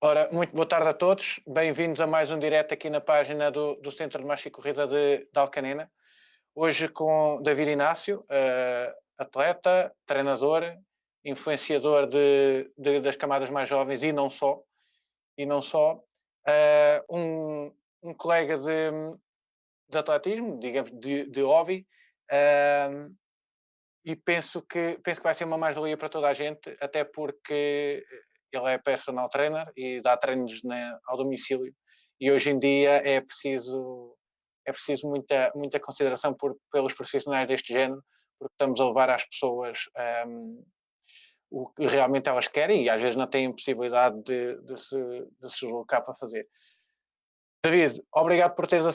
Ora, muito boa tarde a todos. Bem-vindos a mais um direto aqui na página do Centro de Marcha e Corrida de Alcanena. Hoje com David Inácio, atleta, treinador, influenciador das camadas mais jovens e não só. Um colega de atletismo, digamos, de hobby. E penso que vai ser uma mais-valia para toda a gente, até porque ele é personal trainer e dá treinos ao domicílio, e hoje em dia é preciso muita consideração pelos profissionais deste género, porque estamos a levar às pessoas o que realmente elas querem e às vezes não têm possibilidade de se deslocar para fazer. David, obrigado por ter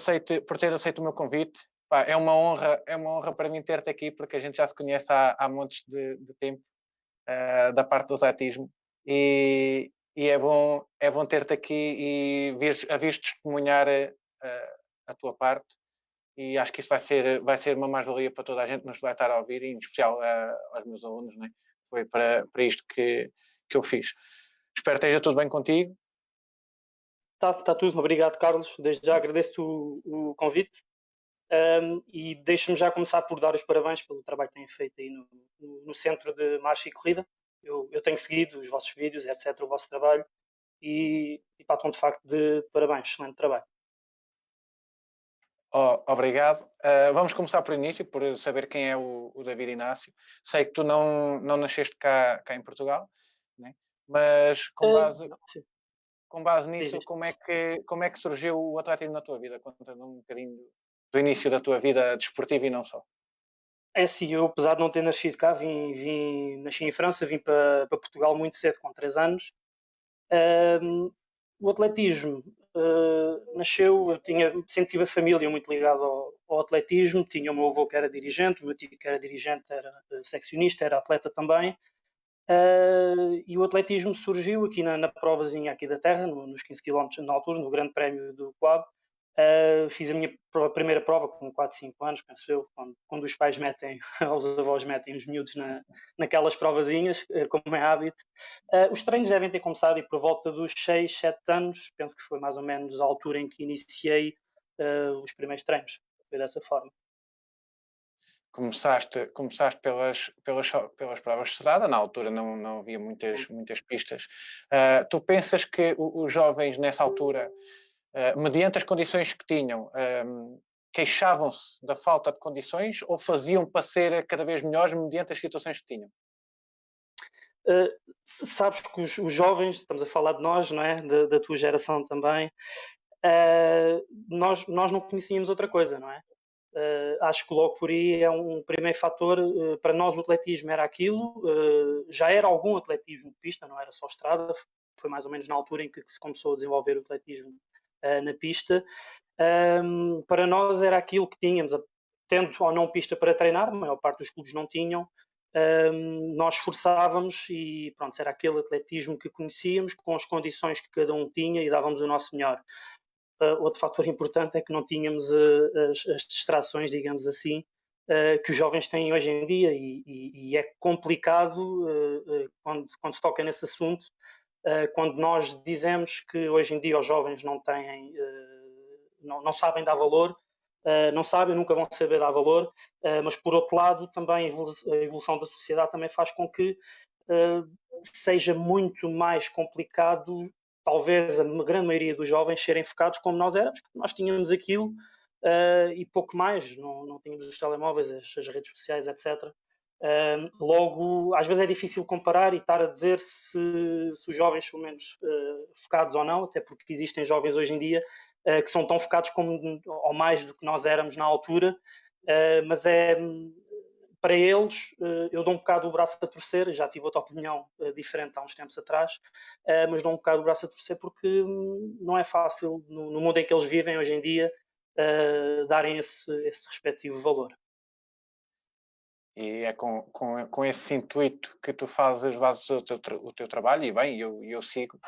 aceito o meu convite. Pá, é uma honra para mim ter-te aqui, porque a gente já se conhece há montes de tempo, da parte do atletismo, e é bom ter-te aqui e vires testemunhar a tua parte, e acho que isso vai ser uma mais-valia para toda a gente que nos vai estar a ouvir, e em especial aos meus alunos, né? Foi para isto que eu fiz. Espero que esteja tudo bem contigo. Está tudo, obrigado Carlos, desde já agradeço o convite e deixa-me já começar por dar os parabéns pelo trabalho que têm feito aí no Centro de Marcha e Corrida. Eu tenho seguido os vossos vídeos, etc., o vosso trabalho e estão de facto de parabéns, excelente trabalho. Obrigado. Vamos começar por início, por saber quem é o David Inácio. Sei que tu não nasceste cá em Portugal, né? Mas com base nisso, como é que surgiu o atletismo na tua vida? Conta-me um bocadinho do início da tua vida desportiva e não só. É assim, eu apesar de não ter nascido cá, nasci em França, vim para Portugal muito cedo, com 3 anos. O atletismo nasceu, sempre tive a família muito ligada ao atletismo, tinha o meu avô que era dirigente, o meu tio que era dirigente, era seccionista, era atleta também. E o atletismo surgiu aqui na provazinha aqui da terra, nos 15 km na altura, no Grande Prémio do Coab. Fiz a minha primeira prova com 4, 5 anos, penso eu, quando os pais metem, os avós metem os miúdos naquelas provazinhas, como é hábito. Os treinos devem ter começado e por volta dos 6, 7 anos, penso que foi mais ou menos a altura em que iniciei os primeiros treinos, foi dessa forma. Começaste pelas provas de estrada, na altura não havia muitas pistas. Tu pensas que os jovens nessa altura, mediante as condições que tinham, queixavam-se da falta de condições ou faziam para ser cada vez melhores mediante as situações que tinham? Sabes que os jovens, estamos a falar de nós, não é? Da tua geração também, nós não conhecíamos outra coisa, não é? Acho que logo por aí é um primeiro fator. Para nós o atletismo era aquilo, já era algum atletismo de pista, não era só estrada, foi mais ou menos na altura em que se começou a desenvolver o atletismo na pista. Para nós era aquilo que tínhamos, tendo ou não pista para treinar, a maior parte dos clubes não tinham. Nós esforçávamos e pronto, era aquele atletismo que conhecíamos, com as condições que cada um tinha e dávamos o nosso melhor. Outro fator importante é que não tínhamos as distrações, digamos assim, que os jovens têm hoje em dia e é complicado quando se toca nesse assunto, quando nós dizemos que hoje em dia os jovens não têm, não sabem dar valor, não sabem, nunca vão saber dar valor, mas por outro lado também a evolução da sociedade também faz com que seja muito mais complicado talvez a grande maioria dos jovens serem focados como nós éramos, porque nós tínhamos aquilo e pouco mais, não tínhamos os telemóveis, as redes sociais, etc. Logo, às vezes é difícil comparar e estar a dizer se os jovens são menos focados ou não, até porque existem jovens hoje em dia que são tão focados como, ou mais do que nós éramos na altura, mas para eles, eu dou um bocado o braço a torcer, já tive outra opinião diferente há uns tempos atrás, mas dou um bocado o braço a torcer porque não é fácil, no mundo em que eles vivem hoje em dia, darem esse respectivo valor. E é com esse intuito que tu fazes o teu trabalho, e bem, eu sigo.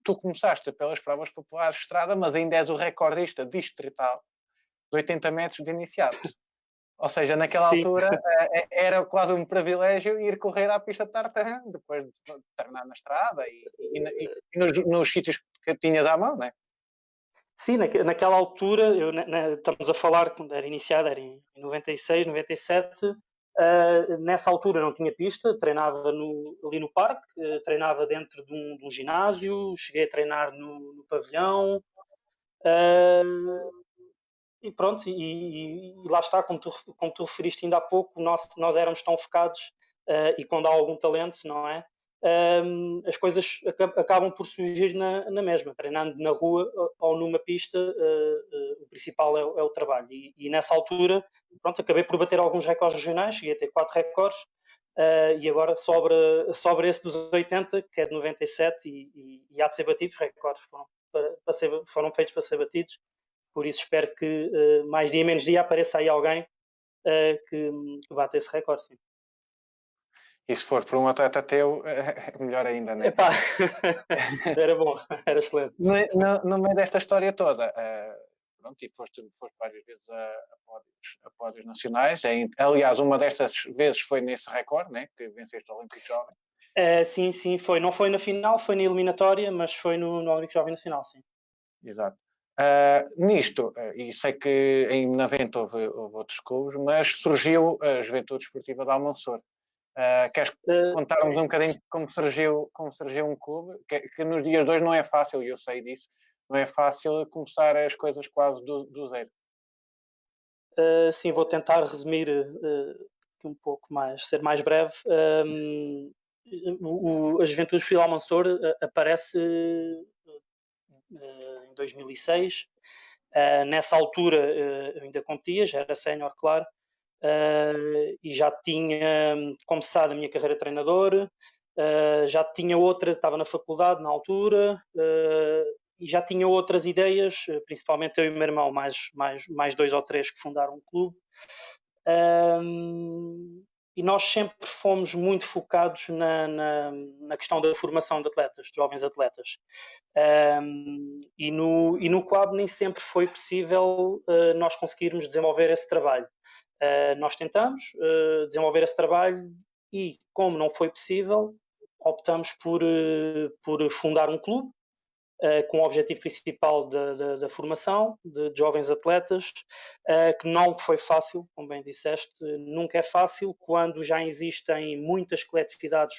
Tu começaste pelas provas populares de estrada, mas ainda és o recordista distrital de 80 metros de iniciados. Ou seja, naquela Sim. altura era quase um privilégio ir correr à pista de tartan depois de treinar na estrada e nos sítios que tinhas à mão, né? Sim, naquela altura, estamos a falar, quando era iniciado, era em 96, 97, nessa altura não tinha pista, treinava ali no parque, treinava dentro de um ginásio, cheguei a treinar no pavilhão, e pronto, e lá está, como tu referiste ainda há pouco, nós éramos tão focados, e quando há algum talento, não é? As coisas acabam por surgir na mesma, treinando na rua ou numa pista, o principal é o trabalho. E nessa altura, pronto, acabei por bater alguns recordes regionais, cheguei a ter 4 recordes, e agora sobra esse dos 80, que é de 97, e há de ser batido. Os recordes foram feitos para ser batidos, por isso espero que mais dia menos dia apareça aí alguém que bata esse recorde, sim. E se for por um atleta teu, melhor ainda, né? Epá, era bom, era excelente. No meio desta história toda, pronto, e foste várias vezes a pódios nacionais. Aliás, uma destas vezes foi nesse recorde, né? Que venceste o Olímpico Jovem. Sim, foi. Não foi na final, foi na eliminatória, mas foi no Olímpico Jovem Nacional, sim. Exato. Nisto, e sei que em 90 houve outros clubes, mas surgiu a Juventude Esportiva de Almonsor. Queres contar-nos um bocadinho como surgiu um clube? Que nos dias de hoje não é fácil, e eu sei disso, não é fácil começar as coisas quase do zero. Sim, vou tentar resumir um pouco mais, ser mais breve. A Juventude Esportiva de Almonsor aparece em 2006. Nessa altura eu ainda competia, já era sénior, claro, e já tinha começado a minha carreira de treinador, já tinha outra, estava na faculdade na altura, e já tinha outras ideias, principalmente eu e o meu irmão, mais 2 ou 3 que fundaram um clube. E nós sempre fomos muito focados na questão da formação de atletas, de jovens atletas. E no Coab nem sempre foi possível nós conseguirmos desenvolver esse trabalho. Nós tentamos desenvolver esse trabalho e, como não foi possível, optamos por fundar um clube com o objetivo principal da formação de jovens atletas, que não foi fácil, como bem disseste, nunca é fácil quando já existem muitas coletividades.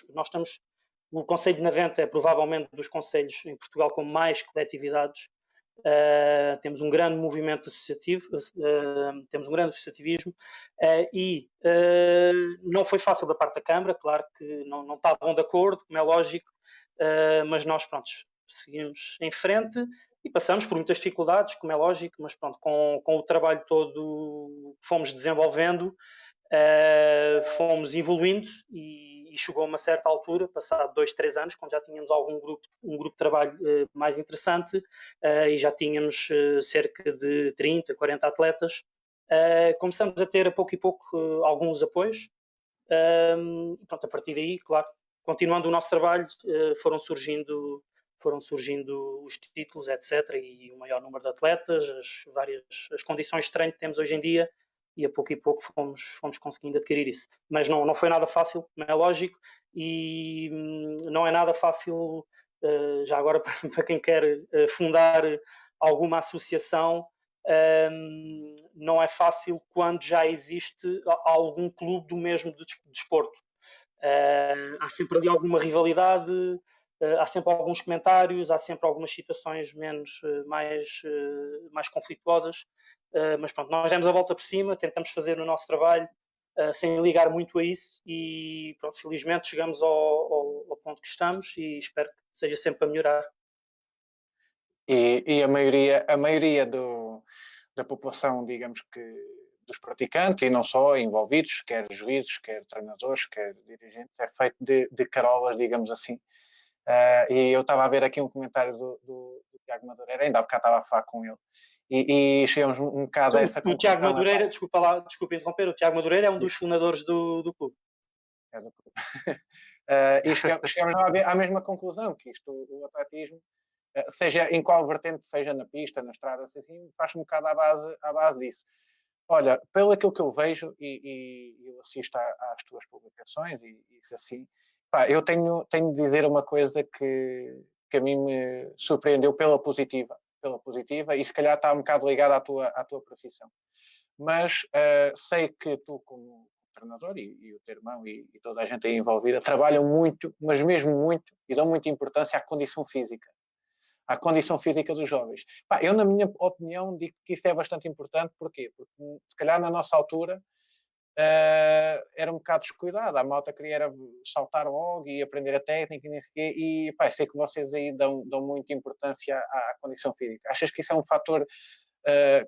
O Conselho de Navente é provavelmente dos conselhos em Portugal com mais coletividades. Temos um grande movimento associativo, temos um grande associativismo, e não foi fácil da parte da Câmara, claro que não estavam de acordo, como é lógico, mas nós, pronto, seguimos em frente e passamos por muitas dificuldades, como é lógico, mas pronto, com o trabalho todo que fomos desenvolvendo, fomos evoluindo e chegou a uma certa altura, passado 2, 3 anos, quando já tínhamos um grupo de trabalho mais interessante e já tínhamos cerca de 30, 40 atletas, começamos a ter a pouco e pouco alguns apoios. Pronto, a partir daí, claro, continuando o nosso trabalho, foram surgindo os títulos, etc., e o maior número de atletas, as condições de treino que temos hoje em dia, e a pouco fomos conseguindo adquirir isso. Mas não foi nada fácil, não é lógico, e não é nada fácil, já agora para quem quer fundar alguma associação, não é fácil quando já existe algum clube do mesmo desporto. Há sempre ali alguma rivalidade, há sempre alguns comentários, há sempre algumas situações mais conflituosas, mas pronto, nós demos a volta por cima, tentamos fazer o nosso trabalho sem ligar muito a isso e pronto, felizmente chegamos ao ponto que estamos e espero que seja sempre para melhorar. E a maioria da população, digamos que dos praticantes e não só envolvidos, quer juízes, quer treinadores, quer dirigentes, é feito de carolas, digamos assim. E eu estava a ver aqui um comentário do Tiago Madureira, ainda há bocado estava a falar com ele, e chegamos um bocado a essa conclusão. O Tiago Madureira, desculpa interromper, o Tiago Madureira é um dos fundadores do clube. É do clube. E chegamos à mesma conclusão, que isto, o atletismo, seja em qual vertente, seja na pista, na estrada, assim, faz um bocado à base disso. Olha, pelo aquilo que eu vejo e eu assisto às tuas publicações e isso assim, pá, eu tenho de dizer uma coisa que a mim me surpreendeu pela positiva e se calhar está um bocado ligada à tua profissão. Mas sei que tu, como treinador e o teu irmão e toda a gente aí envolvida, trabalham muito, mas mesmo muito, e dão muita importância à condição física dos jovens. Pá, eu, na minha opinião, digo que isso é bastante importante. Porquê? Porque, se calhar, na nossa altura, era um bocado descuidado. A malta queria era saltar logo e aprender a técnica e nem sei o quê. E, pá, sei que vocês aí dão muita importância à condição física. Achas que isso é um fator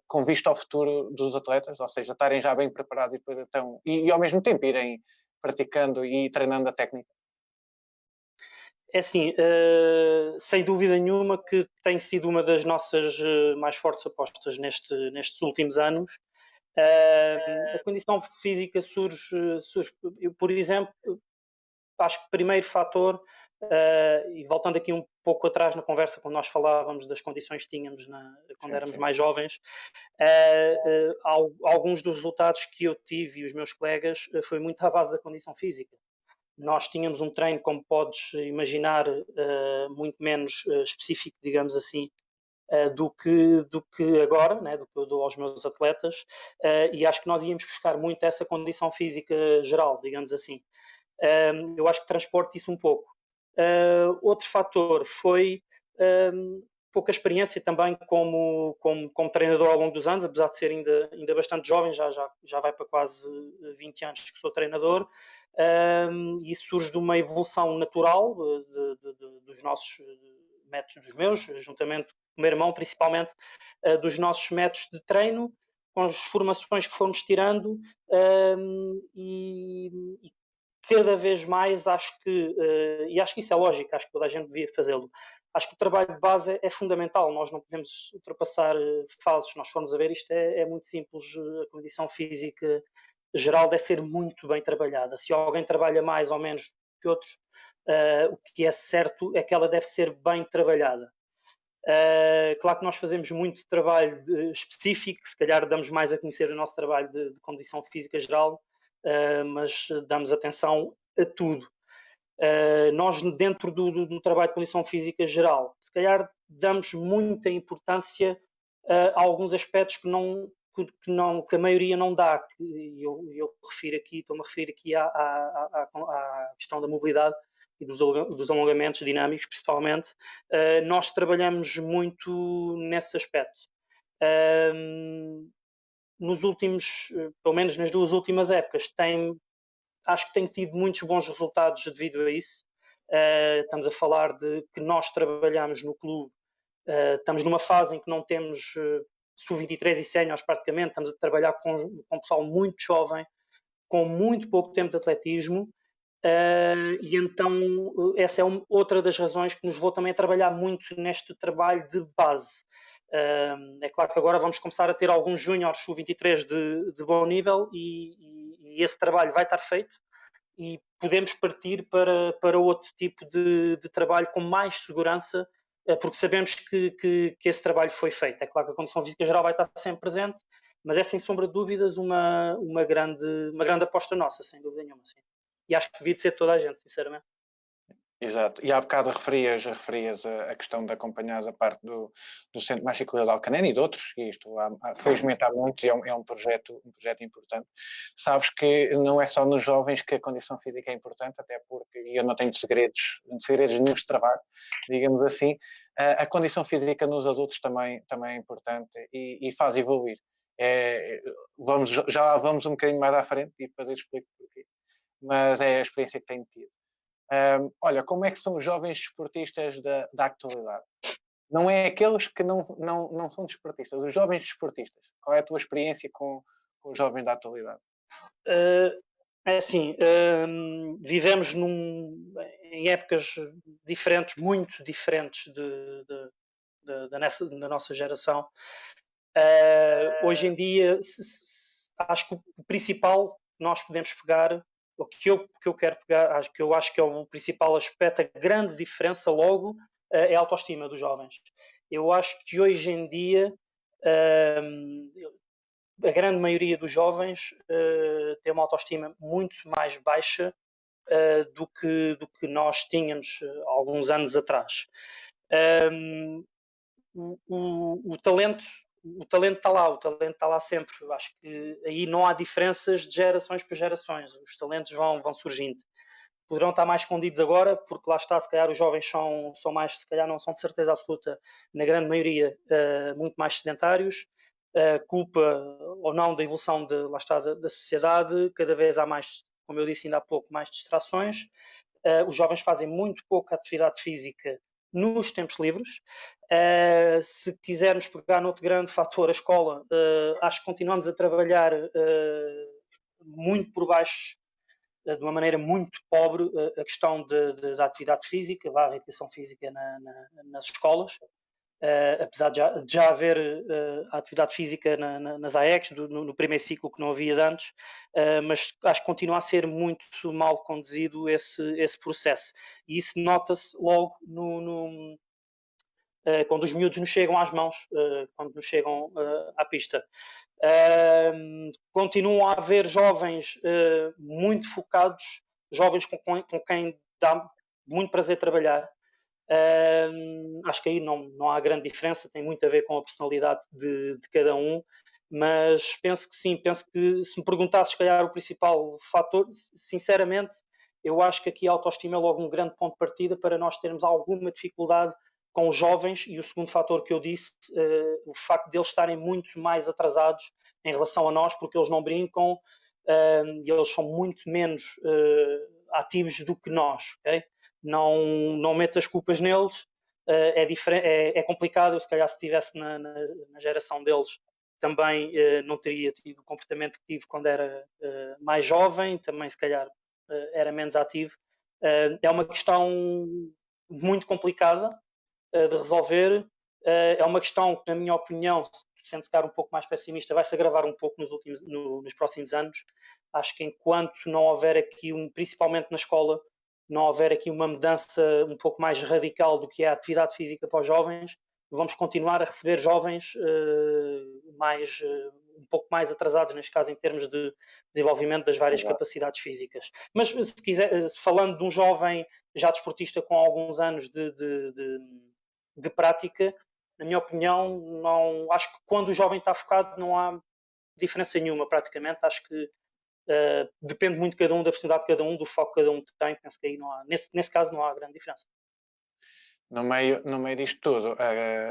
com vista ao futuro dos atletas? Ou seja, estarem já bem preparados e depois então... E ao mesmo tempo irem praticando e treinando a técnica? É assim, sem dúvida nenhuma que tem sido uma das nossas mais fortes apostas nestes últimos anos. A condição física surge, por exemplo, acho que o primeiro fator, e voltando aqui um pouco atrás na conversa, quando nós falávamos das condições que tínhamos quando éramos mais jovens, alguns dos resultados que eu tive e os meus colegas foi muito à base da condição física. Nós tínhamos um treino, como podes imaginar, muito menos específico, digamos assim, do que agora, né, do que eu dou aos meus atletas, e acho que nós íamos buscar muito essa condição física geral, digamos assim. Eu acho que transporto isso um pouco. Outro fator foi pouca experiência também como treinador ao longo dos anos, apesar de ser ainda bastante jovem, já vai para quase 20 anos que sou treinador. Isso surge de uma evolução natural dos nossos métodos, dos meus, juntamente com o meu irmão, principalmente, dos nossos métodos de treino, com as formações que fomos tirando, e cada vez mais acho que, e acho que isso é lógico, acho que toda a gente devia fazê-lo. Acho que o trabalho de base é fundamental, nós não podemos ultrapassar fases. Se nós formos a ver, isto é muito simples. A condição física geral deve ser muito bem trabalhada. Se alguém trabalha mais ou menos que outros, o que é certo é que ela deve ser bem trabalhada. Claro que nós fazemos muito trabalho específico, se calhar damos mais a conhecer o nosso trabalho de condição física geral, mas damos atenção a tudo. Nós, dentro do trabalho de condição física geral, se calhar damos muita importância a alguns aspectos que a maioria não dá. Estou-me a referir aqui à questão da mobilidade e dos alongamentos dinâmicos, principalmente. Nós trabalhamos muito nesse aspecto. Nos últimos, pelo menos nas 2 últimas épocas, acho que tem tido muitos bons resultados devido a isso. Estamos a falar de que nós trabalhamos no clube, estamos numa fase em que não temos sub-23 e séniores praticamente, estamos a trabalhar com pessoal muito jovem, com muito pouco tempo de atletismo, e então essa é outra das razões que nos levou também a trabalhar muito neste trabalho de base. É claro que agora vamos começar a ter alguns júniores sub-23 de bom nível e esse trabalho vai estar feito e podemos partir para outro tipo de trabalho com mais segurança, porque sabemos que esse trabalho foi feito. É claro que a condição física geral vai estar sempre presente, mas é sem sombra de dúvidas uma grande aposta nossa, sem dúvida nenhuma. Sim. E acho que devia de ser toda a gente, sinceramente. Exato. E há bocado referias a questão de acompanhar a parte do Centro Mágico de Alcanene e de outros, e isto felizmente há muitos e é um projeto importante. Sabes que não é só nos jovens que a condição física é importante, até porque, e eu não tenho segredos nenhum de trabalho, digamos assim, a condição física nos adultos também é importante e faz evoluir. Já vamos um bocadinho mais à frente e depois eu explico porquê, mas é a experiência que tenho tido. Olha, como é que são os jovens desportistas da atualidade? Não é aqueles que não são desportistas, os jovens desportistas. Qual é a tua experiência com os jovens da atualidade? É assim, vivemos em épocas diferentes, muito diferentes da nossa geração. Hoje em dia, acho que o principal que nós podemos pegar, o que eu quero pegar, eu acho que é o principal aspecto, a grande diferença logo, é a autoestima dos jovens. Eu acho que hoje em dia a grande maioria dos jovens tem uma autoestima muito mais baixa do que nós tínhamos alguns anos atrás. O talento está lá sempre. Eu acho que aí não há diferenças de gerações para gerações. Os talentos vão surgindo. Poderão estar mais escondidos agora, porque lá está, se calhar os jovens são mais, se calhar não são de certeza absoluta, na grande maioria, muito mais sedentários. Culpa ou não da evolução lá está, da sociedade, cada vez há mais, como eu disse ainda há pouco, mais distrações. Os jovens fazem muito pouca atividade física nos tempos livres. Se quisermos pegar noutro grande fator, a escola, acho que continuamos a trabalhar muito por baixo, de uma maneira muito pobre, a questão da atividade física, da educação física nas escolas. Apesar de já haver atividade física nas AECs, no primeiro ciclo, que não havia de antes, mas acho que continua a ser muito mal conduzido esse processo. E isso nota-se logo quando os miúdos nos chegam às mãos, quando nos chegam à pista. Continuam a haver jovens muito focados, jovens com quem dá muito prazer trabalhar. Acho que aí não há grande diferença, tem muito a ver com a personalidade de cada um, mas penso que sim, penso que se me perguntasses, se calhar, o principal fator, sinceramente, eu acho que aqui a autoestima é logo um grande ponto de partida para nós termos alguma dificuldade com os jovens. E o segundo fator que eu disse, o facto de eles estarem muito mais atrasados em relação a nós, porque eles não brincam e eles são muito menos ativos do que nós, ok? Não meto as culpas neles, é complicado. Eu, se calhar, se estivesse na geração deles, também não teria tido o comportamento que tive quando era mais jovem, também se calhar era menos ativo. É uma questão muito complicada de resolver. É uma questão que, na minha opinião, sendo se calhar um pouco mais pessimista, vai se agravar um pouco nos próximos anos. Acho que enquanto não houver aqui, principalmente na escola, não houver aqui uma mudança um pouco mais radical do que é a atividade física para os jovens, vamos continuar a receber jovens um pouco mais atrasados, neste caso, em termos de desenvolvimento das várias capacidades físicas. Mas, se quiser, falando de um jovem já desportista com alguns anos de prática, na minha opinião, acho que quando o jovem está focado não há diferença nenhuma, praticamente. Acho que depende muito de cada um, da personalidade de cada um, do foco que cada um tem. Penso que aí não há, nesse caso não há grande diferença. No meio disto tudo,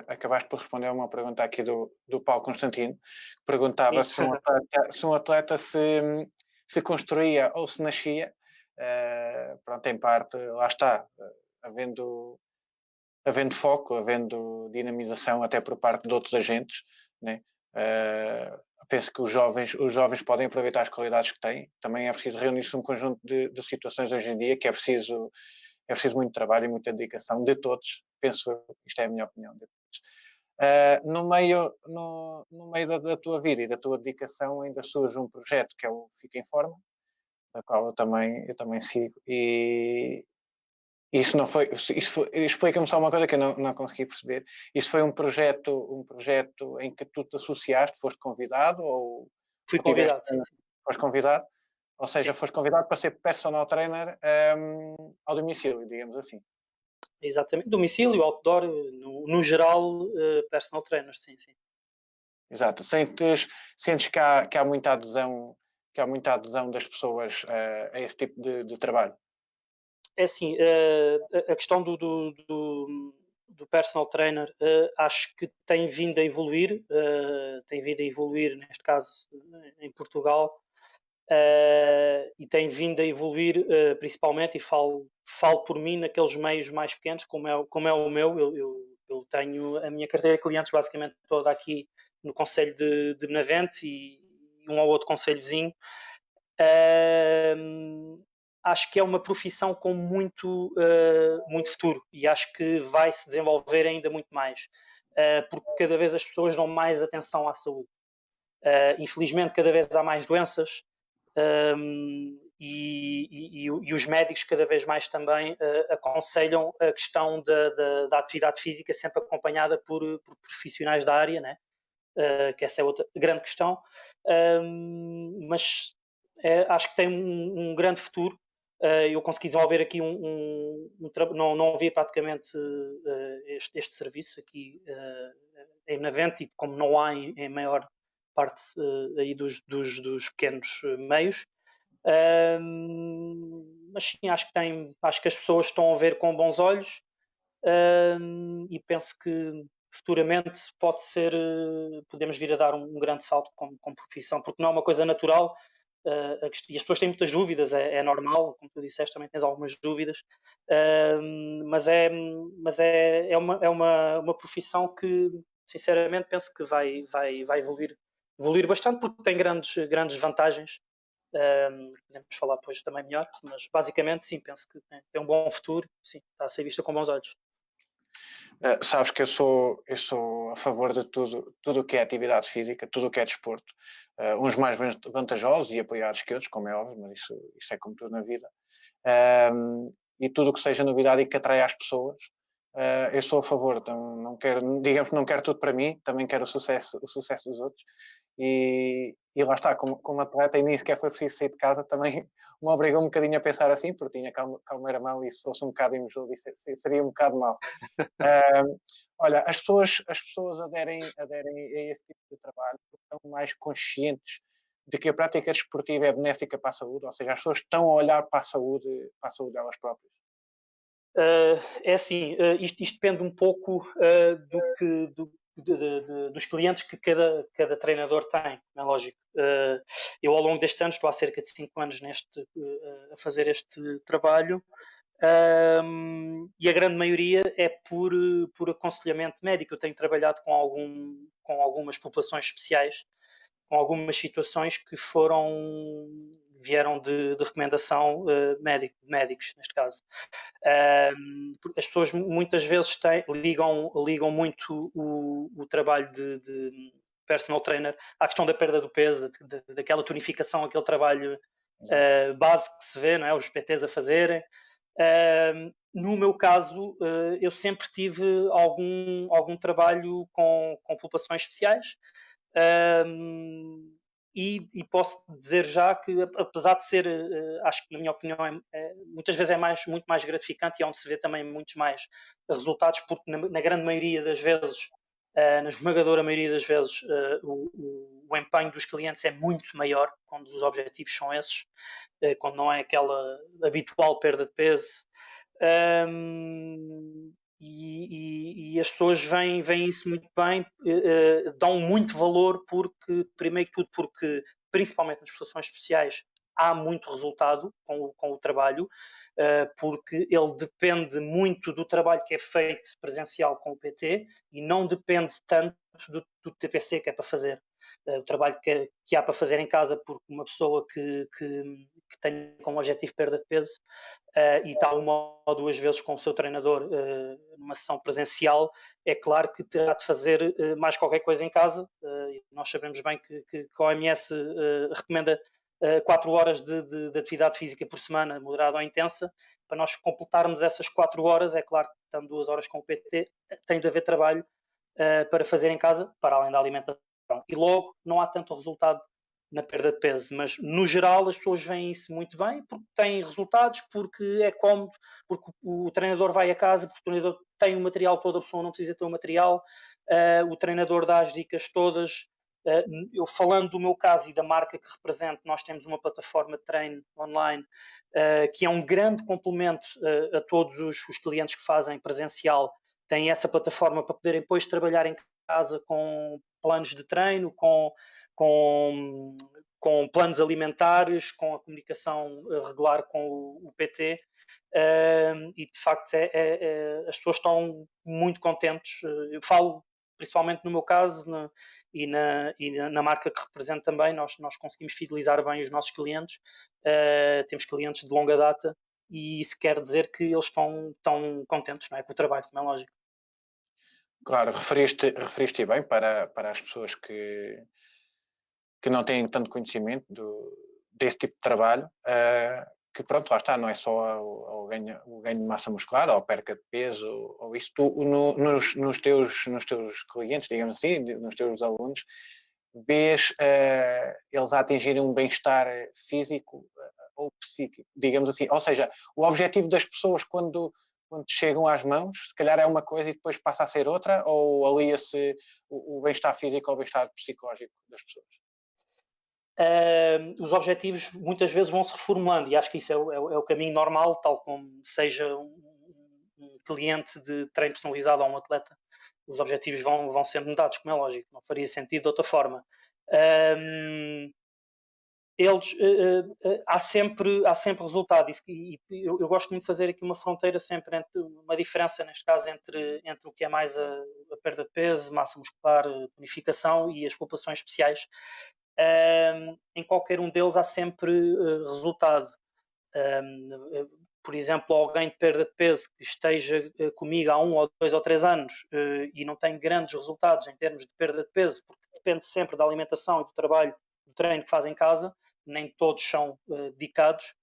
acabaste por responder a uma pergunta aqui do Paulo Constantino, que perguntava se um atleta se construía ou se nascia. Pronto, em parte, lá está, havendo foco, havendo dinamização até por parte de outros agentes, né? Penso que os jovens podem aproveitar as qualidades que têm. Também é preciso reunir-se um conjunto de situações hoje em dia que é preciso muito trabalho e muita dedicação de todos. Penso, isto é a minha opinião, de todos. No meio da tua vida e da tua dedicação ainda surge um projeto que é o Fica em Forma, da qual eu também sigo, e isso não foi, explica-me só uma coisa que eu não consegui perceber. Isso foi um projeto em que tu te associaste, foste convidado ou fui convidado, sim. Foste convidado? Ou seja, sim. foste convidado para ser personal trainer ao domicílio, digamos assim. Exatamente, domicílio, outdoor, no geral, personal trainers, sim. Exato. Sentes que há muita adesão das pessoas a esse tipo de trabalho? É assim, a questão do personal trainer acho que tem vindo a evoluir, neste caso em Portugal, e tem vindo a evoluir principalmente, e falo por mim, naqueles meios mais pequenos, como é o meu. Eu tenho a minha carteira de clientes basicamente toda aqui no concelho de Benavente e um ou outro concelho vizinho. Acho que é uma profissão com muito futuro, e acho que vai se desenvolver ainda muito mais, porque cada vez as pessoas dão mais atenção à saúde. Infelizmente, cada vez há mais doenças, e os médicos cada vez mais também aconselham a questão da atividade física, sempre acompanhada por profissionais da área, né? que essa é outra grande questão, mas acho que tem um grande futuro. Eu consegui desenvolver aqui não havia praticamente este serviço aqui na Venti, como não há em maior parte aí dos pequenos meios. Mas sim, acho que as pessoas estão a ver com bons olhos, e penso que futuramente podemos vir a dar um grande salto como profissão, porque não é uma coisa natural. E as pessoas têm muitas dúvidas, é normal, como tu disseste, também tens algumas dúvidas, mas é uma profissão que, sinceramente, penso que vai evoluir bastante, porque tem grandes vantagens. Podemos falar depois também melhor, mas basicamente sim, penso que tem um bom futuro, sim, está a ser vista com bons olhos. Sabes que eu sou a favor de tudo o que é atividade física, tudo o que é desporto, uns mais vantajosos e apoiados que outros, como é óbvio, mas isso é como tudo na vida, e tudo o que seja novidade e que atraia as pessoas, eu sou a favor. Então, não quero, digamos que não quero tudo para mim, também quero o sucesso dos outros. E lá está, como atleta, e nem sequer foi preciso sair de casa, também me obrigou um bocadinho a pensar assim, porque tinha calma mão, e se fosse um bocado invejoso, seria um bocado mau. Olha, as pessoas aderem a esse tipo de trabalho porque estão mais conscientes de que a prática desportiva é benéfica para a saúde, ou seja, as pessoas estão a olhar para a saúde delas próprias. É assim, isto depende um pouco dos clientes que cada treinador tem, é lógico. Eu, ao longo destes anos, estou há cerca de 5 anos a fazer este trabalho, e a grande maioria é por aconselhamento médico. Eu tenho trabalhado com algumas populações especiais, com algumas situações que vieram de recomendação médicos, neste caso. As pessoas muitas vezes ligam muito o trabalho de personal trainer à questão da perda do peso, daquela tonificação, aquele trabalho base que se vê, não é? Os PTs a fazerem. No meu caso, eu sempre tive algum trabalho com populações especiais. E posso dizer já que, apesar de ser, acho que na minha opinião, muitas vezes muito mais gratificante, e é onde se vê também muitos mais resultados, porque na grande maioria das vezes, na esmagadora maioria das vezes, o empenho dos clientes é muito maior quando os objetivos são esses, quando não é aquela habitual perda de peso. E as pessoas veem isso muito bem, dão muito valor, porque, primeiro que tudo, porque principalmente nas prestações especiais há muito resultado com o trabalho, porque ele depende muito do trabalho que é feito presencial com o PT e não depende tanto do TPC que é para fazer. O trabalho que há para fazer em casa, porque uma pessoa que tem como objetivo perda de peso, e está 1 ou 2 vezes com o seu treinador numa sessão presencial, é claro que terá de fazer mais qualquer coisa em casa. Nós sabemos bem que a OMS recomenda 4 horas de atividade física por semana, moderada ou intensa. Para nós completarmos essas 4 horas, é claro que estando 2 horas com o PT, tem de haver trabalho para fazer em casa, para além da alimentação. E logo não há tanto resultado na perda de peso, mas no geral as pessoas veem isso muito bem, porque têm resultados, porque é cómodo, porque o treinador vai a casa, porque o treinador tem o material todo, a pessoa não precisa ter o material, o treinador dá as dicas todas. Eu, falando do meu caso e da marca que represento, nós temos uma plataforma de treino online que é um grande complemento a todos os clientes que fazem presencial. Têm essa plataforma para poderem depois trabalhar em casa com planos de treino, com planos alimentares, com a comunicação regular com o PT, e de facto as pessoas estão muito contentes. Eu falo principalmente no meu caso e na marca que represento também. Nós conseguimos fidelizar bem os nossos clientes, temos clientes de longa data, e isso quer dizer que eles estão contentes, não é, com o trabalho, como é lógico. Claro, referiste bem para as pessoas que não têm tanto conhecimento desse tipo de trabalho. que pronto, lá está, não é só o ganho de massa muscular ou a perca de peso, ou isso, tu, nos teus clientes, digamos assim, nos teus alunos, vês eles a atingirem um bem-estar físico ou psíquico, digamos assim. Ou seja, o objetivo das pessoas quando chegam às mãos, se calhar é uma coisa e depois passa a ser outra, ou alia-se o bem-estar físico ao bem-estar psicológico das pessoas? Os objetivos muitas vezes vão se reformulando e acho que isso é o caminho normal, tal como seja um cliente de treino personalizado a um atleta. Os objetivos vão sendo mudados, como é lógico, não faria sentido de outra forma. Há sempre resultado e eu gosto muito de fazer aqui uma fronteira sempre uma diferença neste caso entre o que é mais a perda de peso, massa muscular, tonificação e as populações especiais. Em qualquer um deles há sempre resultado. Por exemplo, alguém de perda de peso que esteja comigo há 1 ou 2 ou 3 anos e não tem grandes resultados em termos de perda de peso, porque depende sempre da alimentação e do trabalho, do treino que faz em casa, nem todos são dedicados.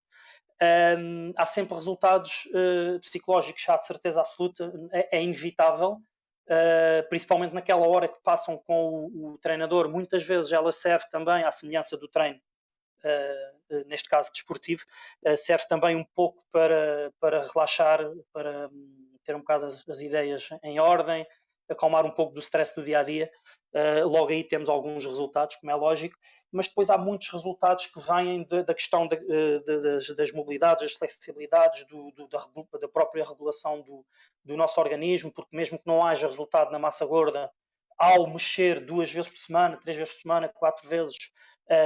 Há sempre resultados psicológicos, já de certeza absoluta, é inevitável. Principalmente naquela hora que passam com o treinador, muitas vezes ela serve também à semelhança do treino, neste caso desportivo, serve também um pouco para relaxar, para ter um bocado as ideias em ordem, acalmar um pouco do stress do dia-a-dia. Logo aí temos alguns resultados, como é lógico, mas depois há muitos resultados que vêm da questão das mobilidades, das flexibilidades, da própria regulação do nosso organismo, porque mesmo que não haja resultado na massa gorda, ao mexer 2 vezes por semana, 3 vezes por semana, 4 vezes,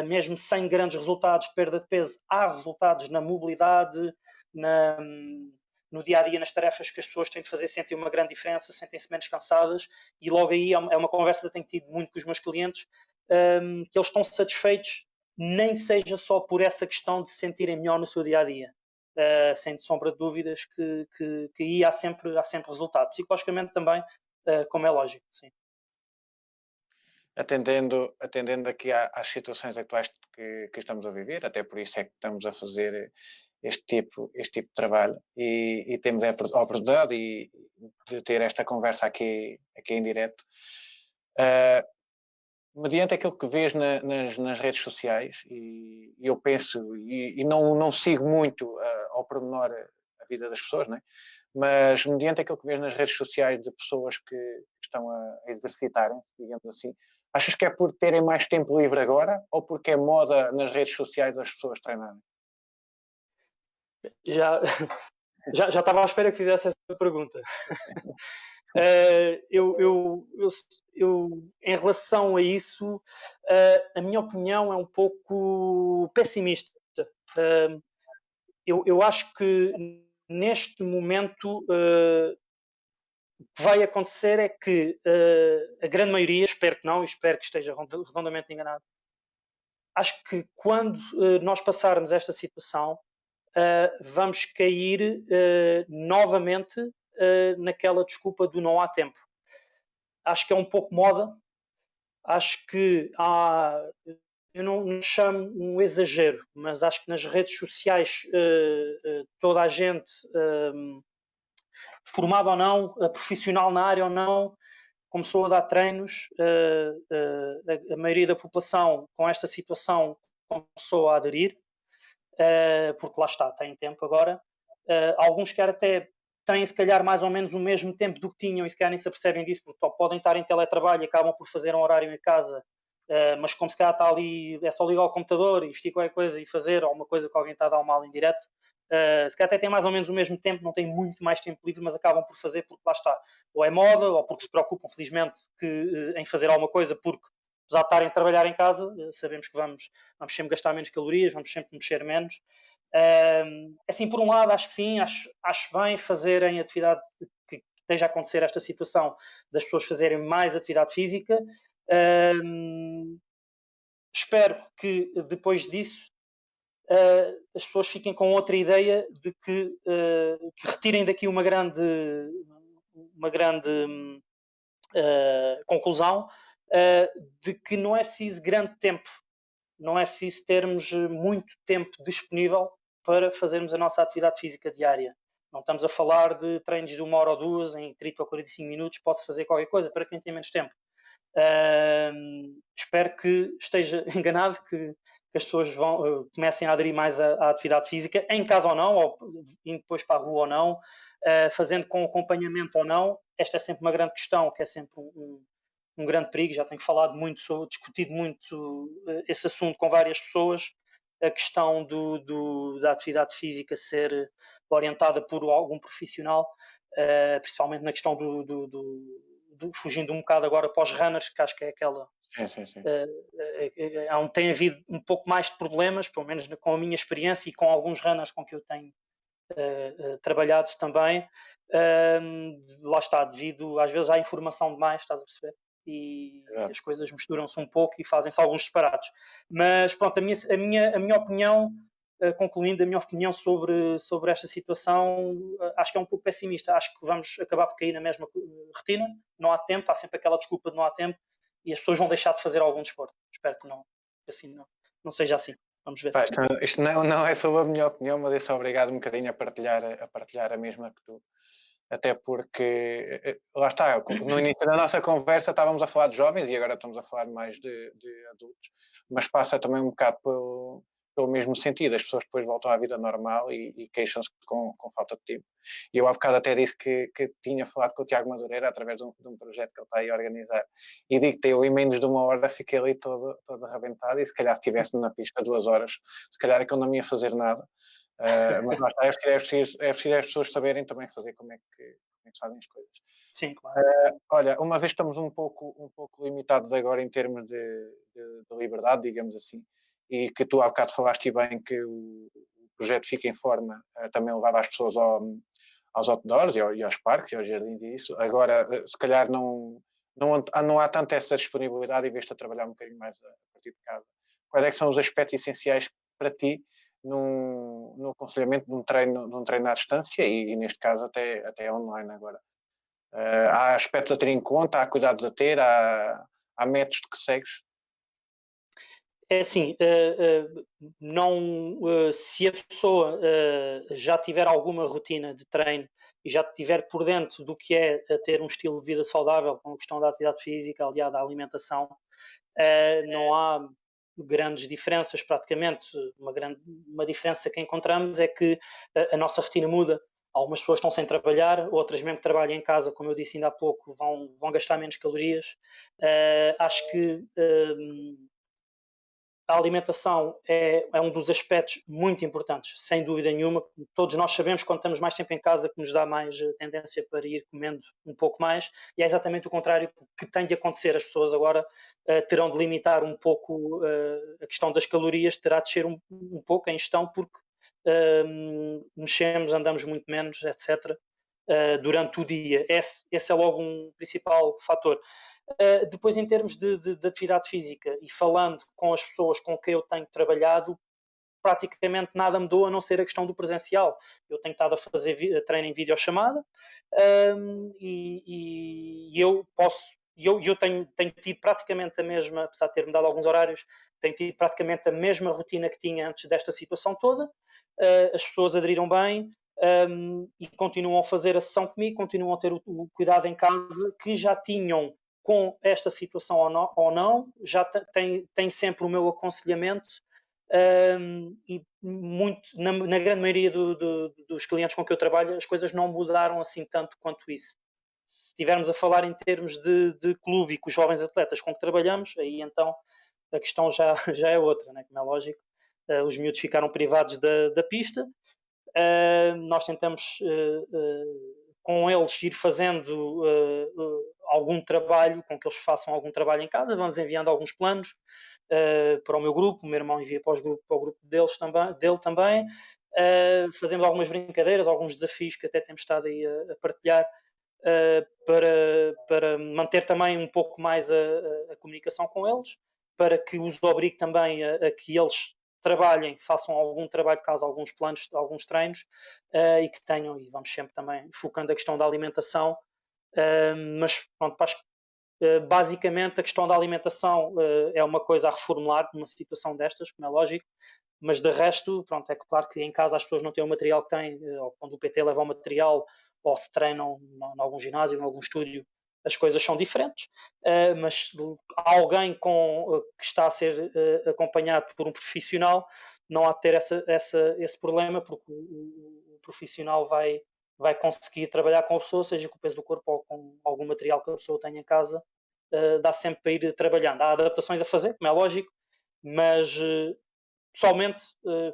mesmo sem grandes resultados de perda de peso, há resultados na mobilidade, no dia-a-dia, nas tarefas que as pessoas têm de fazer, sentem uma grande diferença, sentem-se menos cansadas, e logo aí é uma conversa que tenho tido muito com os meus clientes, que eles estão satisfeitos, nem seja só por essa questão de se sentirem melhor no seu dia-a-dia. Sem sombra de dúvidas que aí há sempre resultado. Psicologicamente também, como é lógico, sim. Atendendo aqui às situações atuais que estamos a viver, até por isso é que estamos a fazer este tipo de trabalho e temos a oportunidade de ter esta conversa aqui em direto. Mediante aquilo que vês nas redes sociais, e eu penso, e não sigo muito ao pormenor a vida das pessoas, né? Mas mediante aquilo que vês nas redes sociais de pessoas que estão a exercitarem-se, digamos assim, achas que é por terem mais tempo livre agora ou porque é moda nas redes sociais as pessoas treinarem? Já estava à espera que fizesse essa pergunta. Em relação a isso, a minha opinião é um pouco pessimista. Eu acho que neste momento o que vai acontecer é que a grande maioria, espero que não, espero que esteja redondamente enganado, acho que quando nós passarmos esta situação, vamos cair novamente naquela desculpa do não há tempo. Acho que é um pouco moda, acho que eu não chamo um exagero, mas acho que nas redes sociais toda a gente, formada ou não, profissional na área ou não, começou a dar treinos, a maioria da população com esta situação começou a aderir, porque lá está, tem tempo agora. Alguns que até têm se calhar mais ou menos o mesmo tempo do que tinham e se calhar nem se apercebem disso, porque podem estar em teletrabalho e acabam por fazer um horário em casa, mas como se calhar está ali, é só ligar o computador e vestir qualquer coisa e fazer alguma coisa que alguém está a dar um mal em direto, se calhar até têm mais ou menos o mesmo tempo, não têm muito mais tempo livre, mas acabam por fazer porque lá está, ou é moda, ou porque se preocupam felizmente em fazer alguma coisa, porque apesar de estarem a trabalhar em casa, sabemos que vamos sempre gastar menos calorias, vamos sempre mexer menos. Assim, por um lado, acho que sim, acho bem fazerem atividade, que esteja a acontecer esta situação das pessoas fazerem mais atividade física. Espero que depois disso as pessoas fiquem com outra ideia de que retirem daqui uma grande conclusão de que não é preciso grande tempo, não é preciso termos muito tempo disponível para fazermos a nossa atividade física diária. Não estamos a falar de treinos de 1 hora ou 2 em 30 ou 45 minutos, pode-se fazer qualquer coisa para quem tem menos tempo. Espero que esteja enganado, que as pessoas comecem a aderir mais à atividade física, em casa ou não, ou indo depois para a rua ou não, fazendo com acompanhamento ou não. Esta é sempre uma grande questão, que é sempre um grande perigo. Já tenho falado muito, discutido muito esse assunto com várias pessoas, a questão da atividade física ser orientada por algum profissional, principalmente na questão fugindo um bocado agora para os runners, que acho que é aquela. Sim. Tem havido um pouco mais de problemas, pelo menos com a minha experiência e com alguns runners com que eu tenho trabalhado também. Lá está, devido às vezes à informação demais, estás a perceber? E as coisas misturam-se um pouco e fazem-se alguns separados. Mas pronto, a minha opinião, concluindo a minha opinião sobre esta situação, acho que é um pouco pessimista. Acho que vamos acabar por cair na mesma rotina. Não há tempo, há sempre aquela desculpa de não há tempo e as pessoas vão deixar de fazer algum desporto. Espero que não seja assim. Vamos ver. Isto não é sobre a minha opinião, mas eu sou obrigado um bocadinho a partilhar a mesma que tu. Até porque, lá está, no início da nossa conversa estávamos a falar de jovens e agora estamos a falar mais de adultos, mas passa também um bocado pelo mesmo sentido. As pessoas depois voltam à vida normal e queixam-se com falta de tempo. E eu há bocado até disse que tinha falado com o Tiago Madureira através de um projeto que ele está aí a organizar. E digo-te, eu em menos de 1 hora fiquei ali todo arrebentado e se calhar se estivesse na pista 2 horas, se calhar é que eu não ia fazer nada. Mas lá está, é preciso as pessoas saberem também fazer como é que se fazem as coisas. Sim, claro. Olha, uma vez estamos um pouco limitados agora em termos de liberdade, digamos assim, e que tu há bocado falaste bem que o projeto Fica em Forma também levava as pessoas aos outdoors e aos parques e aos jardins e isso. Agora, se calhar não há tanta essa disponibilidade e vês-te a trabalhar um bocadinho mais a partir de casa. Quais é que são os aspectos essenciais para ti no aconselhamento de um treino à distância e neste caso até online agora? Há aspectos a ter em conta, há cuidados a ter, há métodos que segues? É assim, se a pessoa já tiver alguma rotina de treino e já estiver por dentro do que é ter um estilo de vida saudável, com a questão da atividade física, aliada à alimentação, não há grandes diferenças praticamente. Uma diferença que encontramos é que a nossa rotina muda. Algumas pessoas estão sem trabalhar, outras mesmo que trabalhem em casa, como eu disse ainda há pouco, vão gastar menos calorias. Acho que a alimentação é um dos aspectos muito importantes, sem dúvida nenhuma. Todos nós sabemos que quando estamos mais tempo em casa que nos dá mais tendência para ir comendo um pouco mais, e é exatamente o contrário que tem de acontecer. As pessoas agora terão de limitar um pouco a questão das calorias, terá de ser um pouco a ingestão, porque mexemos, andamos muito menos, etc., durante o dia. Esse é logo um principal fator. Depois, em termos de atividade física e falando com as pessoas com quem eu tenho trabalhado, praticamente nada mudou a não ser a questão do presencial. Eu tenho estado a fazer treino em videochamada e eu tenho tido praticamente a mesma, apesar de ter mudado alguns horários, tenho tido praticamente a mesma rotina que tinha antes desta situação toda. As pessoas aderiram bem e continuam a fazer a sessão comigo, continuam a ter o cuidado em casa que já tinham com esta situação ou não, já tem sempre o meu aconselhamento e na grande maioria dos clientes com que eu trabalho as coisas não mudaram assim tanto quanto isso. Se estivermos a falar em termos de clube e com os jovens atletas com que trabalhamos, aí então a questão já é outra, né? Como é lógico. Os miúdos ficaram privados da pista, nós tentamos com eles ir fazendo algum trabalho, com que eles façam algum trabalho em casa, vamos enviando alguns planos para o meu grupo, o meu irmão envia para o grupo dele também, fazemos algumas brincadeiras, alguns desafios que até temos estado aí a partilhar para manter também um pouco mais a comunicação com eles, para que os obrigue também a que eles trabalhem, façam algum trabalho de casa, alguns planos, alguns treinos e que tenham, e vamos sempre também focando a questão da alimentação, mas pronto, acho que basicamente a questão da alimentação é uma coisa a reformular numa situação destas, como é lógico, mas de resto, pronto, é claro que em casa as pessoas não têm o material que têm, ou quando o PT leva o material, ou se treinam em algum ginásio, em algum estúdio, as coisas são diferentes, mas alguém que está a ser acompanhado por um profissional não há de ter esse problema, porque o profissional vai conseguir trabalhar com a pessoa, seja com o peso do corpo ou com algum material que a pessoa tenha em casa, dá sempre para ir trabalhando. Há adaptações a fazer, como é lógico, mas pessoalmente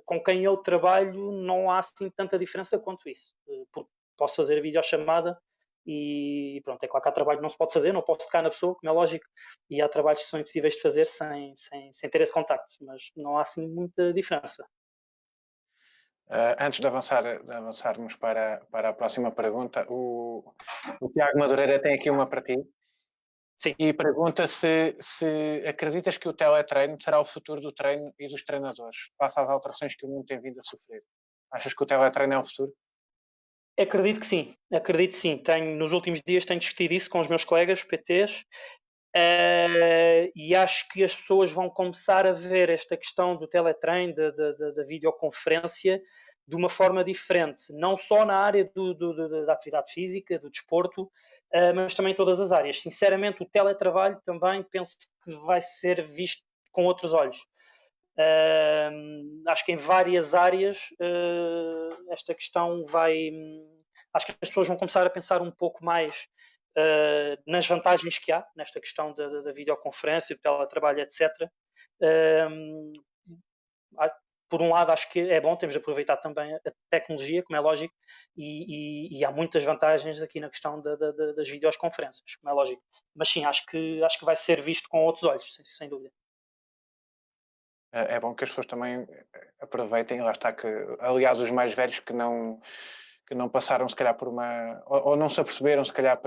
com quem eu trabalho não há assim tanta diferença quanto isso, porque posso fazer a videochamada e pronto, é claro que há trabalho que não se pode fazer, não posso tocar na pessoa, como é lógico, e há trabalhos que são impossíveis de fazer sem ter esse contacto, mas não há assim muita diferença. Antes de avançarmos para a próxima pergunta, o Tiago Madureira tem aqui uma para ti. Sim. E pergunta se acreditas que o teletreino será o futuro do treino e dos treinadores, face às alterações que o mundo tem vindo a sofrer. Achas que o teletreino é o futuro? Acredito que sim, acredito que sim. Nos últimos dias tenho discutido isso com os meus colegas PTs, e acho que as pessoas vão começar a ver esta questão do teletreino, da videoconferência, de uma forma diferente, não só na área da atividade física, do desporto, mas também em todas as áreas. Sinceramente, o teletrabalho também penso que vai ser visto com outros olhos. Acho que em várias áreas esta questão vai. Acho que as pessoas vão começar a pensar um pouco mais nas vantagens que há nesta questão da videoconferência, do teletrabalho, etc. Por um lado, acho que é bom, temos de aproveitar também a tecnologia, como é lógico, e há muitas vantagens aqui na questão das videoconferências, como é lógico. Mas sim, acho que vai ser visto com outros olhos, sem dúvida. É bom que as pessoas também aproveitem, lá está que, aliás, os mais velhos que não passaram, se calhar, por uma. Ou não se aperceberam, se calhar,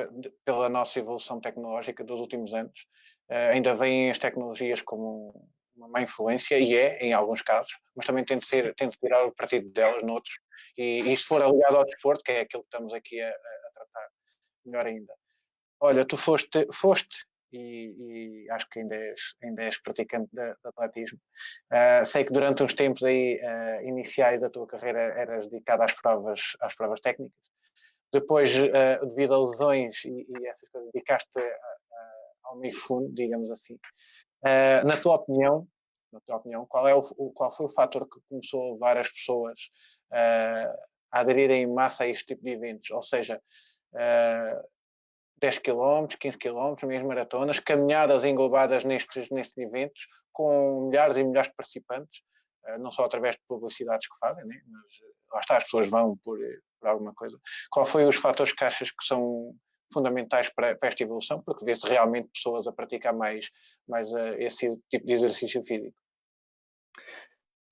pela nossa evolução tecnológica dos últimos anos, ainda veem as tecnologias como uma má influência, e em alguns casos, mas também tem de tirar o partido delas noutros, e se for aliado ao desporto, que é aquilo que estamos aqui a tratar, melhor ainda. Olha, tu foste e acho que ainda és praticante de atletismo. Sei que durante uns tempos aí, iniciais da tua carreira eras dedicado às provas técnicas. Depois, devido a lesões e essas coisas, dedicaste ao meio fundo, digamos assim. Na tua opinião, qual foi o fator que começou a levar as pessoas a aderirem em massa a este tipo de eventos? Ou seja, 10 km, 15 km, meias maratonas, caminhadas englobadas nestes eventos, com milhares e milhares de participantes, não só através de publicidades que fazem, né? Mas lá está, as pessoas vão por alguma coisa. Qual foi os fatores que achas que são fundamentais para esta evolução? Porque vê-se realmente pessoas a praticar mais esse tipo de exercício físico.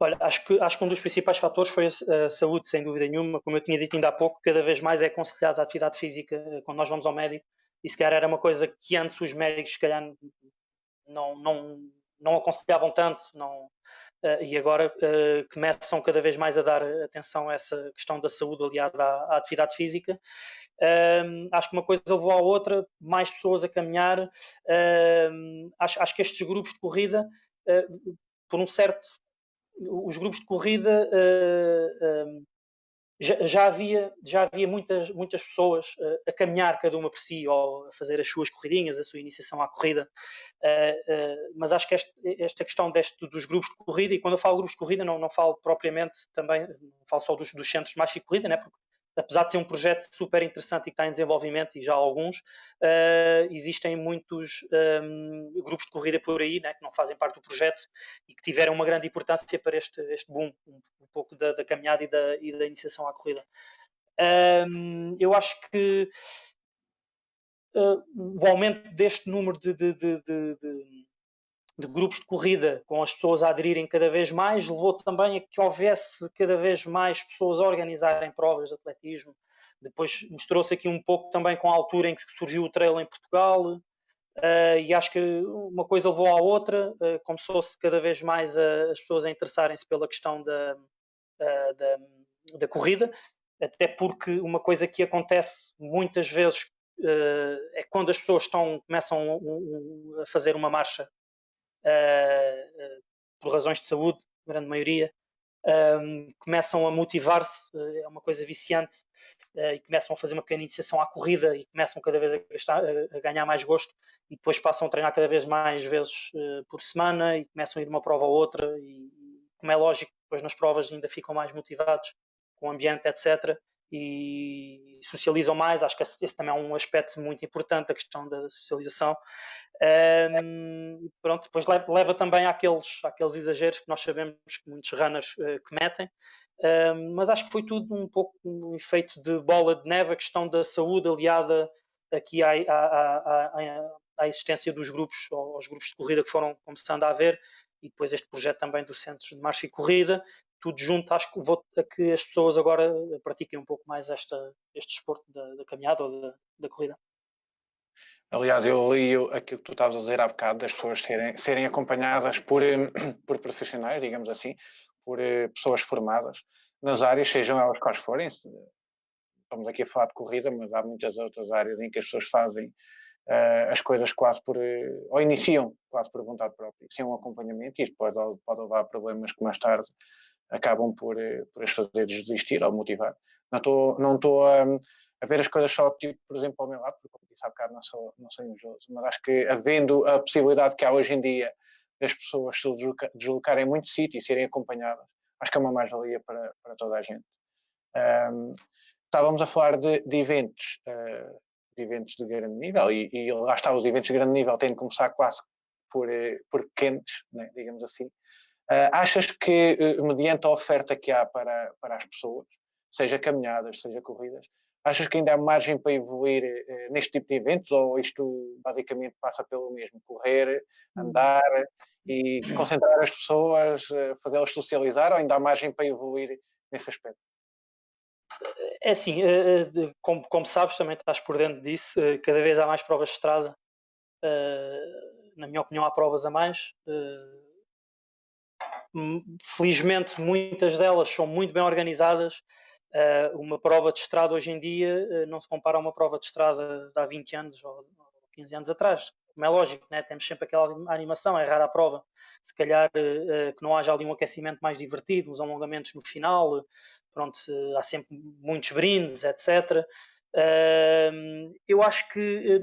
Olha, acho que um dos principais fatores foi a saúde, sem dúvida nenhuma. Como eu tinha dito ainda há pouco, cada vez mais é aconselhada a atividade física quando nós vamos ao médico. E se calhar era uma coisa que antes os médicos, se calhar, não aconselhavam tanto, e agora começam cada vez mais a dar atenção a essa questão da saúde aliada à atividade física. Acho que uma coisa levou à outra, mais pessoas a caminhar. Acho que estes grupos de corrida, por um certo. Os grupos de corrida já havia muitas pessoas a caminhar cada uma por si ou a fazer as suas corridinhas, a sua iniciação à corrida, mas acho que esta questão dos grupos de corrida, e quando eu falo grupos de corrida não falo propriamente também, não falo só dos centros mais de corrida, né, porque apesar de ser um projeto super interessante e que está em desenvolvimento, e já há alguns, existem muitos grupos de corrida por aí, né, que não fazem parte do projeto e que tiveram uma grande importância para este boom, um pouco da caminhada e da iniciação à corrida. Eu acho que o aumento deste número de grupos de corrida, com as pessoas a aderirem cada vez mais, levou também a que houvesse cada vez mais pessoas a organizarem provas de atletismo. Depois mostrou-se aqui um pouco também com a altura em que surgiu o trail em Portugal, e acho que uma coisa levou à outra, começou-se cada vez mais as pessoas a interessarem-se pela questão da corrida, até porque uma coisa que acontece muitas vezes é quando as pessoas começam a fazer uma marcha por razões de saúde, grande maioria, começam a motivar-se, é uma coisa viciante, e começam a fazer uma pequena iniciação à corrida e começam cada vez a ganhar mais gosto, e depois passam a treinar cada vez mais vezes por semana e começam a ir de uma prova a outra, e como é lógico, depois nas provas ainda ficam mais motivados com o ambiente, etc., e socializam mais. Acho que esse também é um aspecto muito importante, a questão da socialização. Pronto, depois leva também àqueles exageros que nós sabemos que muitos runners cometem, mas acho que foi tudo um pouco um efeito de bola de neve, a questão da saúde aliada aqui à existência dos grupos, aos grupos de corrida que foram começando a haver, e depois este projeto também do Centros de Marcha e Corrida, tudo junto, acho que a que as pessoas agora pratiquem um pouco mais este desporto da caminhada ou da corrida. Aliás, eu li aquilo que tu estavas a dizer há bocado, das pessoas serem acompanhadas por profissionais, digamos assim, por pessoas formadas nas áreas, sejam elas quais forem. Estamos aqui a falar de corrida, mas há muitas outras áreas em que as pessoas fazem as coisas quase ou iniciam quase por vontade própria, sem um acompanhamento, e isto pode levar a problemas que mais tarde acabam por as fazer desistir ou motivar. Não estou a ver as coisas só, tipo, por exemplo, ao meu lado, porque, como disse há bocado, não sou invejoso, mas acho que, havendo a possibilidade que há hoje em dia das pessoas se deslocarem muito sítio e serem acompanhadas, acho que é uma mais-valia para toda a gente. Estávamos a falar de eventos de grande nível, e lá está, os eventos de grande nível têm de começar quase por pequenos, né, digamos assim. Achas que, mediante a oferta que há para as pessoas, seja caminhadas, seja corridas, achas que ainda há margem para evoluir neste tipo de eventos, ou isto basicamente passa pelo mesmo? Correr, andar e concentrar as pessoas, fazê-las socializar, ou ainda há margem para evoluir nesse aspecto? É assim, como sabes, também estás por dentro disso, cada vez há mais provas de estrada. Na minha opinião, há provas a mais. Felizmente, muitas delas são muito bem organizadas. Uma prova de estrada hoje em dia não se compara a uma prova de estrada de há 20 anos ou 15 anos atrás. Como é lógico, né? Temos sempre aquela animação, é rara a prova. Se calhar que não haja ali um aquecimento mais divertido, uns alongamentos no final, pronto, há sempre muitos brindes, etc. Eu acho que,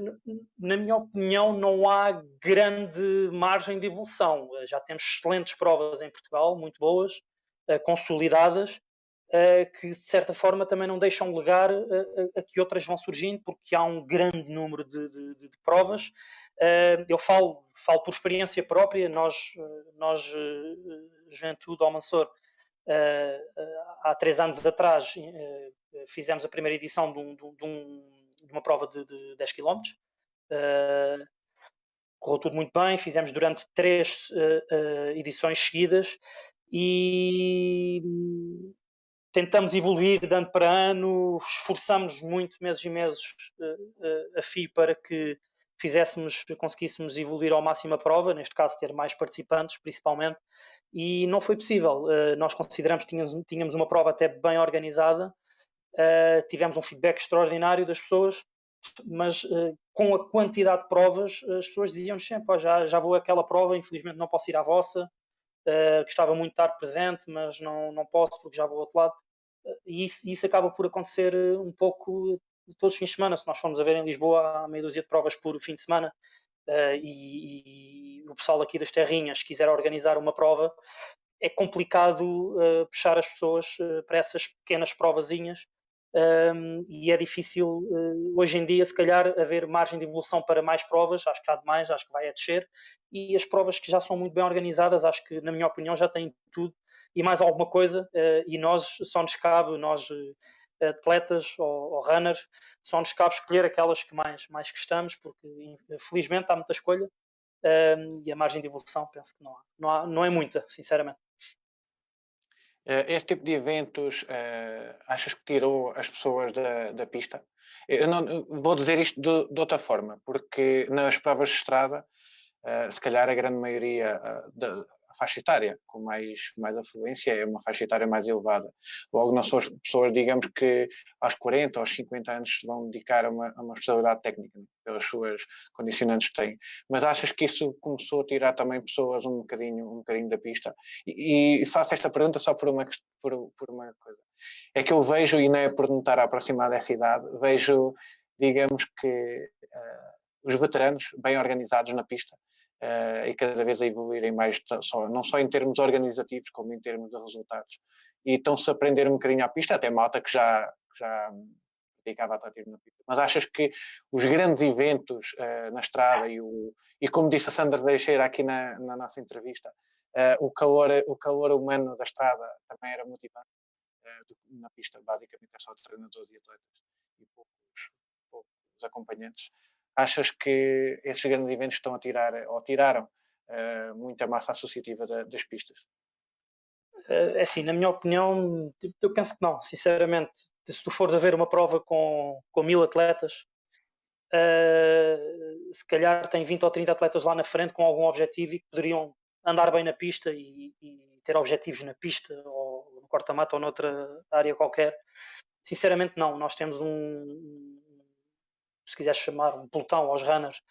na minha opinião, não há grande margem de evolução. Já temos excelentes provas em Portugal, muito boas, consolidadas, que de certa forma também não deixam lugar a que outras vão surgindo, porque há um grande número de provas. Eu falo por experiência própria. Nós Juventude Almanzor, há 3 anos atrás, fizemos a primeira edição de uma prova de 10 km. Correu tudo muito bem, fizemos durante 3 edições seguidas e tentamos evoluir de ano para ano, esforçamos muito, meses e meses a fio, para que conseguíssemos evoluir ao máximo a prova, neste caso ter mais participantes principalmente, e não foi possível. Nós consideramos que tínhamos uma prova até bem organizada, tivemos um feedback extraordinário das pessoas, mas com a quantidade de provas, as pessoas diziam-nos sempre: já vou àquela prova, infelizmente não posso ir à vossa, gostava muito de estar presente, mas não posso porque já vou ao outro lado. E isso acaba por acontecer um pouco todos os fins de semana. Se nós formos a ver em Lisboa, há meia dúzia de provas por fim de semana, e o pessoal aqui das terrinhas quiser organizar uma prova, é complicado puxar as pessoas para essas pequenas provazinhas, e é difícil hoje em dia, se calhar, haver margem de evolução para mais provas. Acho que há demais, acho que vai a descer, e as provas que já são muito bem organizadas, acho que, na minha opinião, já têm tudo e mais alguma coisa, e só nos cabe, nós atletas ou runners, só nos cabe escolher aquelas que mais gostamos, porque felizmente há muita escolha, e a margem de evolução penso que não é muita, sinceramente. Este tipo de eventos, achas que tirou as pessoas da pista? Eu não, vou dizer isto de outra forma, porque nas provas de estrada, se calhar a grande maioria, faixa etária com mais afluência, é uma faixa etária mais elevada. Logo, não são as pessoas, digamos que aos 40, aos 50 anos se vão dedicar a uma especialidade técnica, pelas suas condicionantes que têm. Mas achas que isso começou a tirar também pessoas um bocadinho da pista? E faço esta pergunta só por uma coisa. É que eu vejo, e não é por não estar a aproximar dessa idade, vejo, digamos que os veteranos bem organizados na pista e cada vez a evoluírem mais, não só em termos organizativos, como em termos de resultados. E estão-se a aprender um bocadinho à pista, até malta que já praticava atletismo na pista. Mas achas que os grandes eventos na estrada e como disse a Sandra Deixeira aqui na nossa entrevista, o calor humano da estrada também era motivante. Na pista, basicamente, é só treinadores e atletas e poucos acompanhantes. Achas que esses grandes eventos estão a tirar, ou tiraram, muita massa associativa das pistas? É assim, na minha opinião, eu penso que não, sinceramente. Se tu fores a ver uma prova com 1000 atletas, se calhar tem 20 ou 30 atletas lá na frente com algum objetivo e que poderiam andar bem na pista e ter objetivos na pista ou no corta-mato ou noutra área qualquer. Sinceramente não, nós temos se quiseres chamar, um pelotão aos runners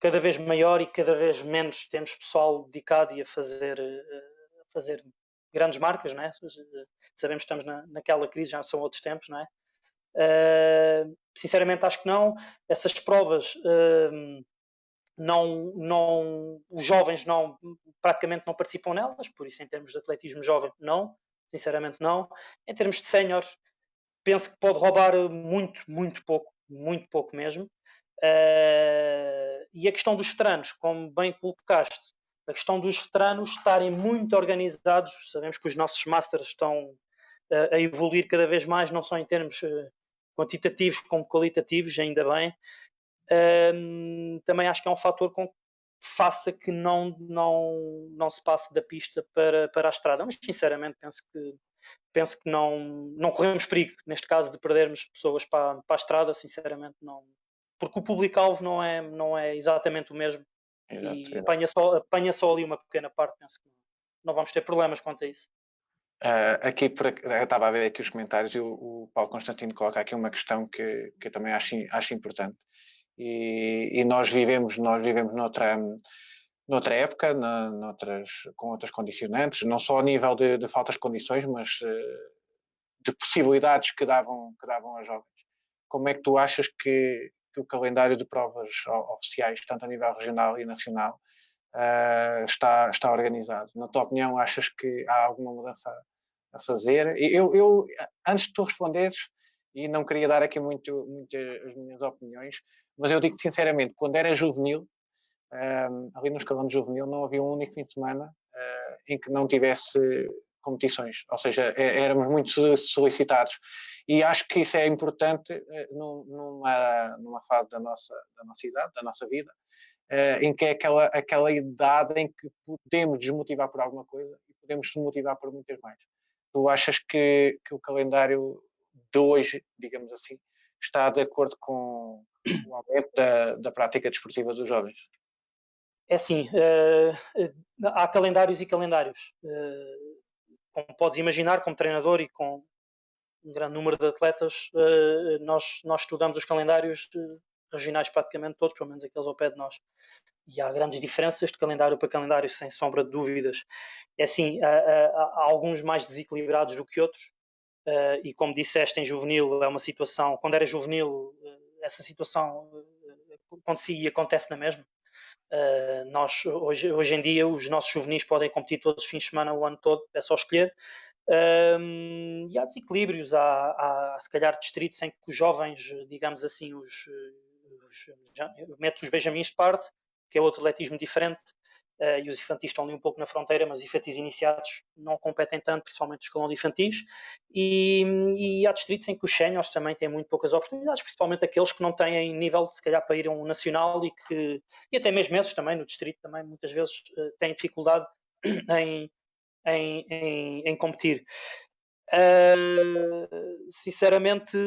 cada vez maior e cada vez menos temos pessoal dedicado e a fazer grandes marcas, não é? Sabemos que estamos naquela crise, já são outros tempos, não é? Sinceramente acho que não. Essas provas os jovens praticamente não participam nelas, por isso em termos de atletismo jovem não, sinceramente não. Em termos de séniores, penso que pode roubar muito pouco mesmo. E a questão dos veteranos, como bem colocaste, a questão dos veteranos estarem muito organizados, sabemos que os nossos masters estão a evoluir cada vez mais, não só em termos quantitativos como qualitativos, ainda bem. Também acho que é um fator com que faça que não se passe da pista para a estrada, mas sinceramente penso que não corremos perigo, neste caso, de perdermos pessoas para a estrada, sinceramente não, porque o público-alvo não é exatamente o mesmo. Exato, e apanha só ali uma pequena parte, penso que não vamos ter problemas quanto a isso. Aqui eu estava a ver aqui os comentários e o Paulo Constantino coloca aqui uma questão que eu também acho importante. E nós vivemos noutra época, com outras condicionantes, não só a nível de faltas de condições, mas de possibilidades que davam aos jovens. Como é que tu achas que o calendário de provas oficiais, tanto a nível regional e nacional, está organizado? Na tua opinião, achas que há alguma mudança a fazer? Eu antes de tu responderes, e não queria dar aqui muito as minhas opiniões, mas eu digo sinceramente, quando era juvenil, ali no escalão de juvenil, não havia um único fim de semana em que não tivesse competições, ou seja, éramos muito solicitados. E acho que isso é importante numa fase da nossa idade, da nossa vida, em que é aquela idade em que podemos desmotivar por alguma coisa e podemos desmotivar por muitas mais. Tu achas que o calendário de hoje, digamos assim, está de acordo com o aumento da prática desportiva dos jovens? É assim, há calendários e calendários. Como podes imaginar, como treinador e com um grande número de atletas, nós estudamos os calendários regionais praticamente todos, pelo menos aqueles ao pé de nós. E há grandes diferenças de calendário para calendário, sem sombra de dúvidas. É assim, há alguns mais desequilibrados do que outros, e como disseste, em juvenil é uma situação, quando era juvenil, essa situação acontecia e acontece na mesma. Nós, hoje em dia, os nossos juvenis podem competir todos os fins de semana, o ano todo, é só escolher. E há desequilíbrios, há se calhar distritos em que os jovens, digamos assim, metem os benjamins de parte, que é outro atletismo diferente, e os infantis estão ali um pouco na fronteira, mas os infantis iniciados não competem tanto, principalmente o escalão de infantis, e há distritos em que os séniores também têm muito poucas oportunidades, principalmente aqueles que não têm nível, se calhar, para ir a um nacional e até mesmo esses também, no distrito também, muitas vezes têm dificuldade em competir. Sinceramente,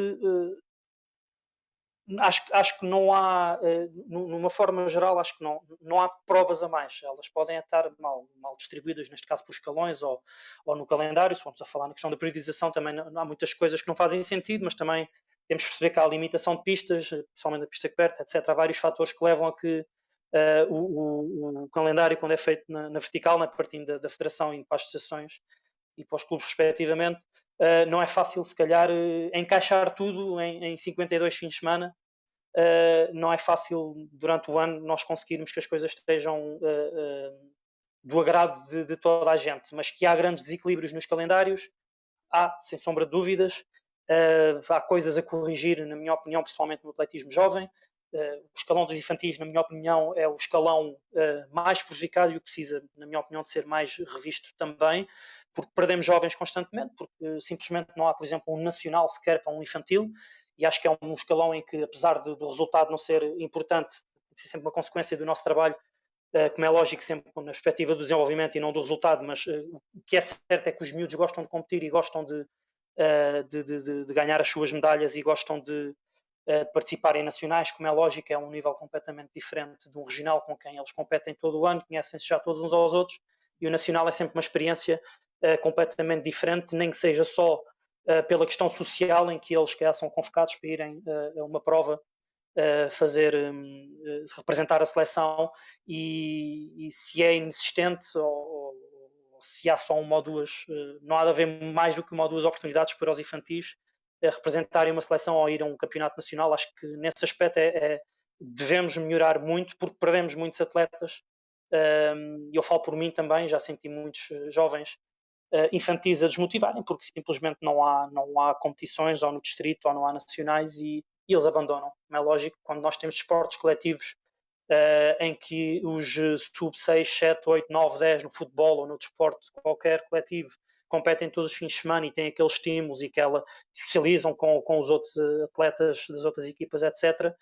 acho que não há, numa forma geral, acho que não há provas a mais. Elas podem estar mal distribuídas, neste caso por escalões ou no calendário. Se formos a falar na questão da periodização, também não há muitas coisas que não fazem sentido, mas também temos que perceber que há a limitação de pistas, principalmente da pista coberta, etc. Há vários fatores que levam a que o calendário, quando é feito na vertical, partindo da federação e para as associações e para os clubes respectivamente, não é fácil se calhar encaixar tudo em 52 fins de semana. Não é fácil durante o ano nós conseguirmos que as coisas estejam do agrado de toda a gente, mas que há grandes desequilíbrios nos calendários, há, sem sombra de dúvidas. Há coisas a corrigir, na minha opinião, principalmente no atletismo jovem. O escalão dos infantis, na minha opinião, é o escalão mais prejudicado e o que precisa, na minha opinião, de ser mais revisto também, porque perdemos jovens constantemente, porque simplesmente não há, por exemplo, um nacional sequer para um infantil, e acho que é um escalão em que, apesar do resultado não ser importante, ser sempre uma consequência do nosso trabalho, como é lógico, sempre na perspectiva do desenvolvimento e não do resultado, mas o que é certo é que os miúdos gostam de competir e gostam de ganhar as suas medalhas e gostam de participar em nacionais, como é lógico, é um nível completamente diferente de um regional com quem eles competem todo o ano, conhecem-se já todos uns aos outros, e o nacional é sempre uma experiência completamente diferente, nem que seja só pela questão social, em que eles são convocados para irem a uma prova fazer representar a seleção, e se é inexistente ou se há só uma ou duas, não há de haver mais do que uma ou duas oportunidades para os infantis representarem uma seleção ou ir a um campeonato nacional. Acho que nesse aspecto devemos melhorar muito, porque perdemos muitos atletas. Eu falo por mim também, já senti muitos jovens infantis a desmotivarem, porque simplesmente não há competições ou no distrito ou não há nacionais, e eles abandonam. Não é lógico, quando nós temos esportes coletivos em que os sub 6, 7, 8, 9, 10 no futebol ou no desporto qualquer coletivo competem todos os fins de semana e têm aqueles estímulos e que socializam com os outros atletas das outras equipas, etc.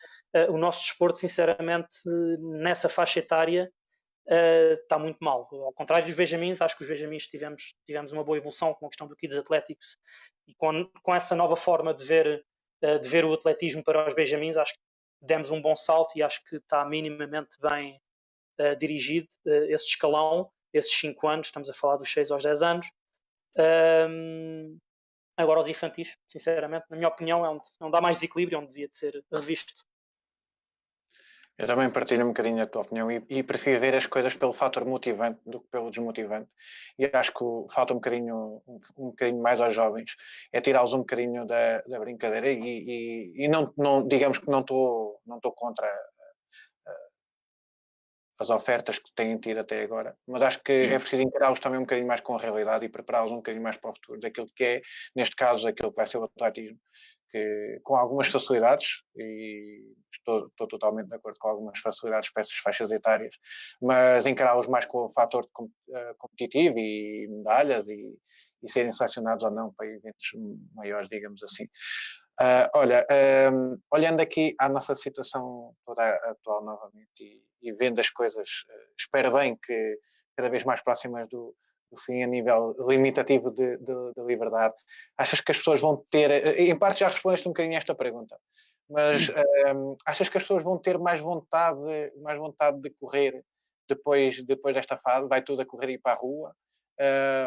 O nosso desporto, sinceramente, nessa faixa etária, está muito mal. Ao contrário dos Benjamins, acho que os Benjamins tivemos uma boa evolução com a questão do Kids Athletics, e com essa nova forma de ver o atletismo para os Benjamins, acho que demos um bom salto e acho que está minimamente bem dirigido esse escalão, esses 5 anos, estamos a falar dos 6 aos 10 anos. Agora os infantis, sinceramente, na minha opinião, é onde há mais desequilíbrio, onde devia de ser revisto. Eu também partilho um bocadinho a tua opinião e prefiro ver as coisas pelo fator motivante do que pelo desmotivante. E acho que falta um bocadinho mais aos jovens, é tirá-los um bocadinho da brincadeira e não digamos que não estou contra as ofertas que têm tido até agora, mas acho que é preciso encará-los também um bocadinho mais com a realidade e prepará-los um bocadinho mais para o futuro, daquilo que é, neste caso, aquilo que vai ser o atletismo, que, com algumas facilidades, e estou totalmente de acordo com algumas facilidades para essas faixas etárias, mas encará-los mais com o fator competitivo e medalhas e serem selecionados ou não para eventos maiores, digamos assim. Olhando aqui à nossa situação toda atual novamente e vendo as coisas, espero bem que cada vez mais próximas do fim a nível limitativo de liberdade, achas que as pessoas vão ter, em parte já respondeste um bocadinho a esta pergunta, mas achas que as pessoas vão ter mais vontade de correr depois desta fase, vai tudo a correr e ir para a rua?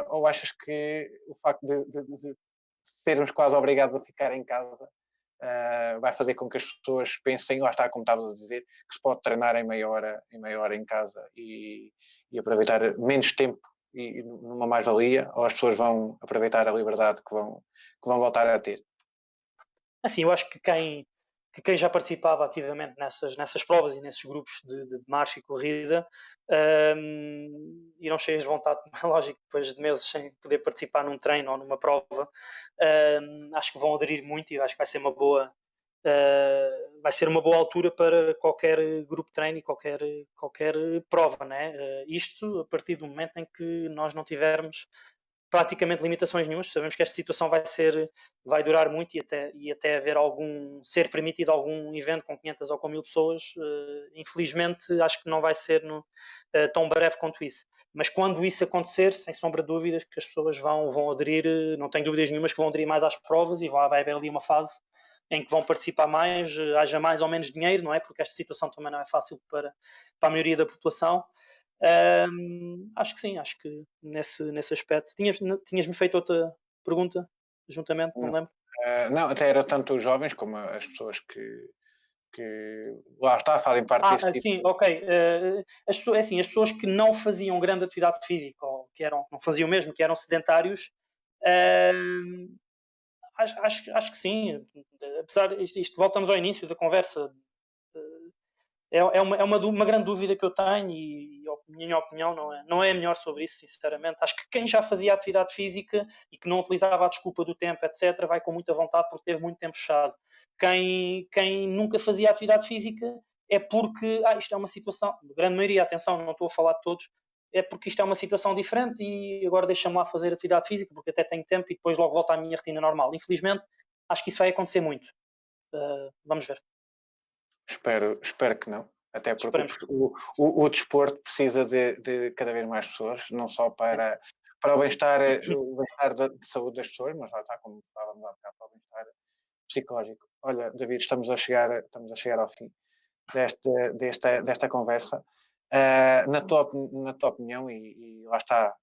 Ou achas que o facto de sermos quase obrigados a ficar em casa vai fazer com que as pessoas pensem, lá está, como estavas a dizer, que se pode treinar em meia hora em casa e aproveitar menos tempo e numa mais-valia, ou as pessoas vão aproveitar a liberdade que vão voltar a ter? Assim, eu acho que quem já participava ativamente nessas provas e nesses grupos de marcha e corrida irão cheios de vontade, como é lógico, depois de meses sem poder participar num treino ou numa prova. Acho que vão aderir muito e acho que vai ser uma boa altura para qualquer grupo de treino e qualquer prova, né? Isto a partir do momento em que nós não tivermos praticamente limitações nenhumas. Sabemos que esta situação vai durar muito e até ser permitido algum evento com 500 ou com 1000 pessoas, infelizmente acho que não vai ser tão breve quanto isso. Mas quando isso acontecer, sem sombra de dúvidas que as pessoas vão aderir, não tenho dúvidas nenhumas que vão aderir mais às provas e vai haver ali uma fase em que vão participar mais, haja mais ou menos dinheiro, não é? Porque esta situação também não é fácil para a maioria da população. Acho que sim, acho que nesse aspecto. Tinhas-me feito outra pergunta, juntamente, não me lembro. Não, até era tanto os jovens como as pessoas que lá está, fazem parte desse tipo. Sim, ok. As pessoas, assim, as pessoas que não faziam grande atividade física, ou que não faziam mesmo, que eram sedentários, acho que sim. Apesar, isto voltamos ao início da conversa. É uma grande dúvida que eu tenho e a minha opinião não é a melhor sobre isso, sinceramente. Acho que quem já fazia atividade física e que não utilizava a desculpa do tempo, etc., vai com muita vontade porque teve muito tempo fechado. Quem nunca fazia atividade física é porque isto é uma situação, a grande maioria, atenção, não estou a falar de todos, é porque isto é uma situação diferente e agora deixa-me lá fazer atividade física porque até tenho tempo e depois logo volto à minha rotina normal. Infelizmente, acho que isso vai acontecer muito. Vamos ver. Espero que não. Até porque Esperemos. o desporto precisa de cada vez mais pessoas, não só para o bem-estar de saúde das pessoas, mas lá está, como falávamos há bocado, para o bem-estar psicológico. Olha, David, estamos a chegar ao fim desta conversa. Na tua opinião, e lá está,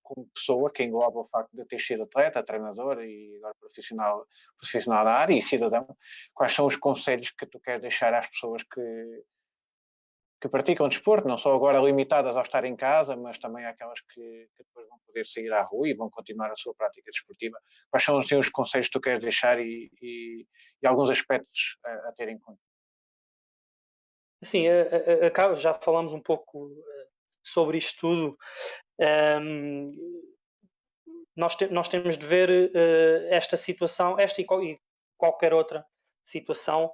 como pessoa, que engloba o facto de ter sido atleta, treinador e agora profissional da área e cidadão, quais são os conselhos que tu queres deixar às pessoas que praticam desporto, não só agora limitadas ao estar em casa, mas também àquelas que depois vão poder sair à rua e vão continuar a sua prática desportiva? Quais são os conselhos que tu queres deixar e alguns aspectos a ter em conta? Sim, já falamos um pouco sobre isto tudo. Nós temos de ver esta situação, esta e qualquer outra situação,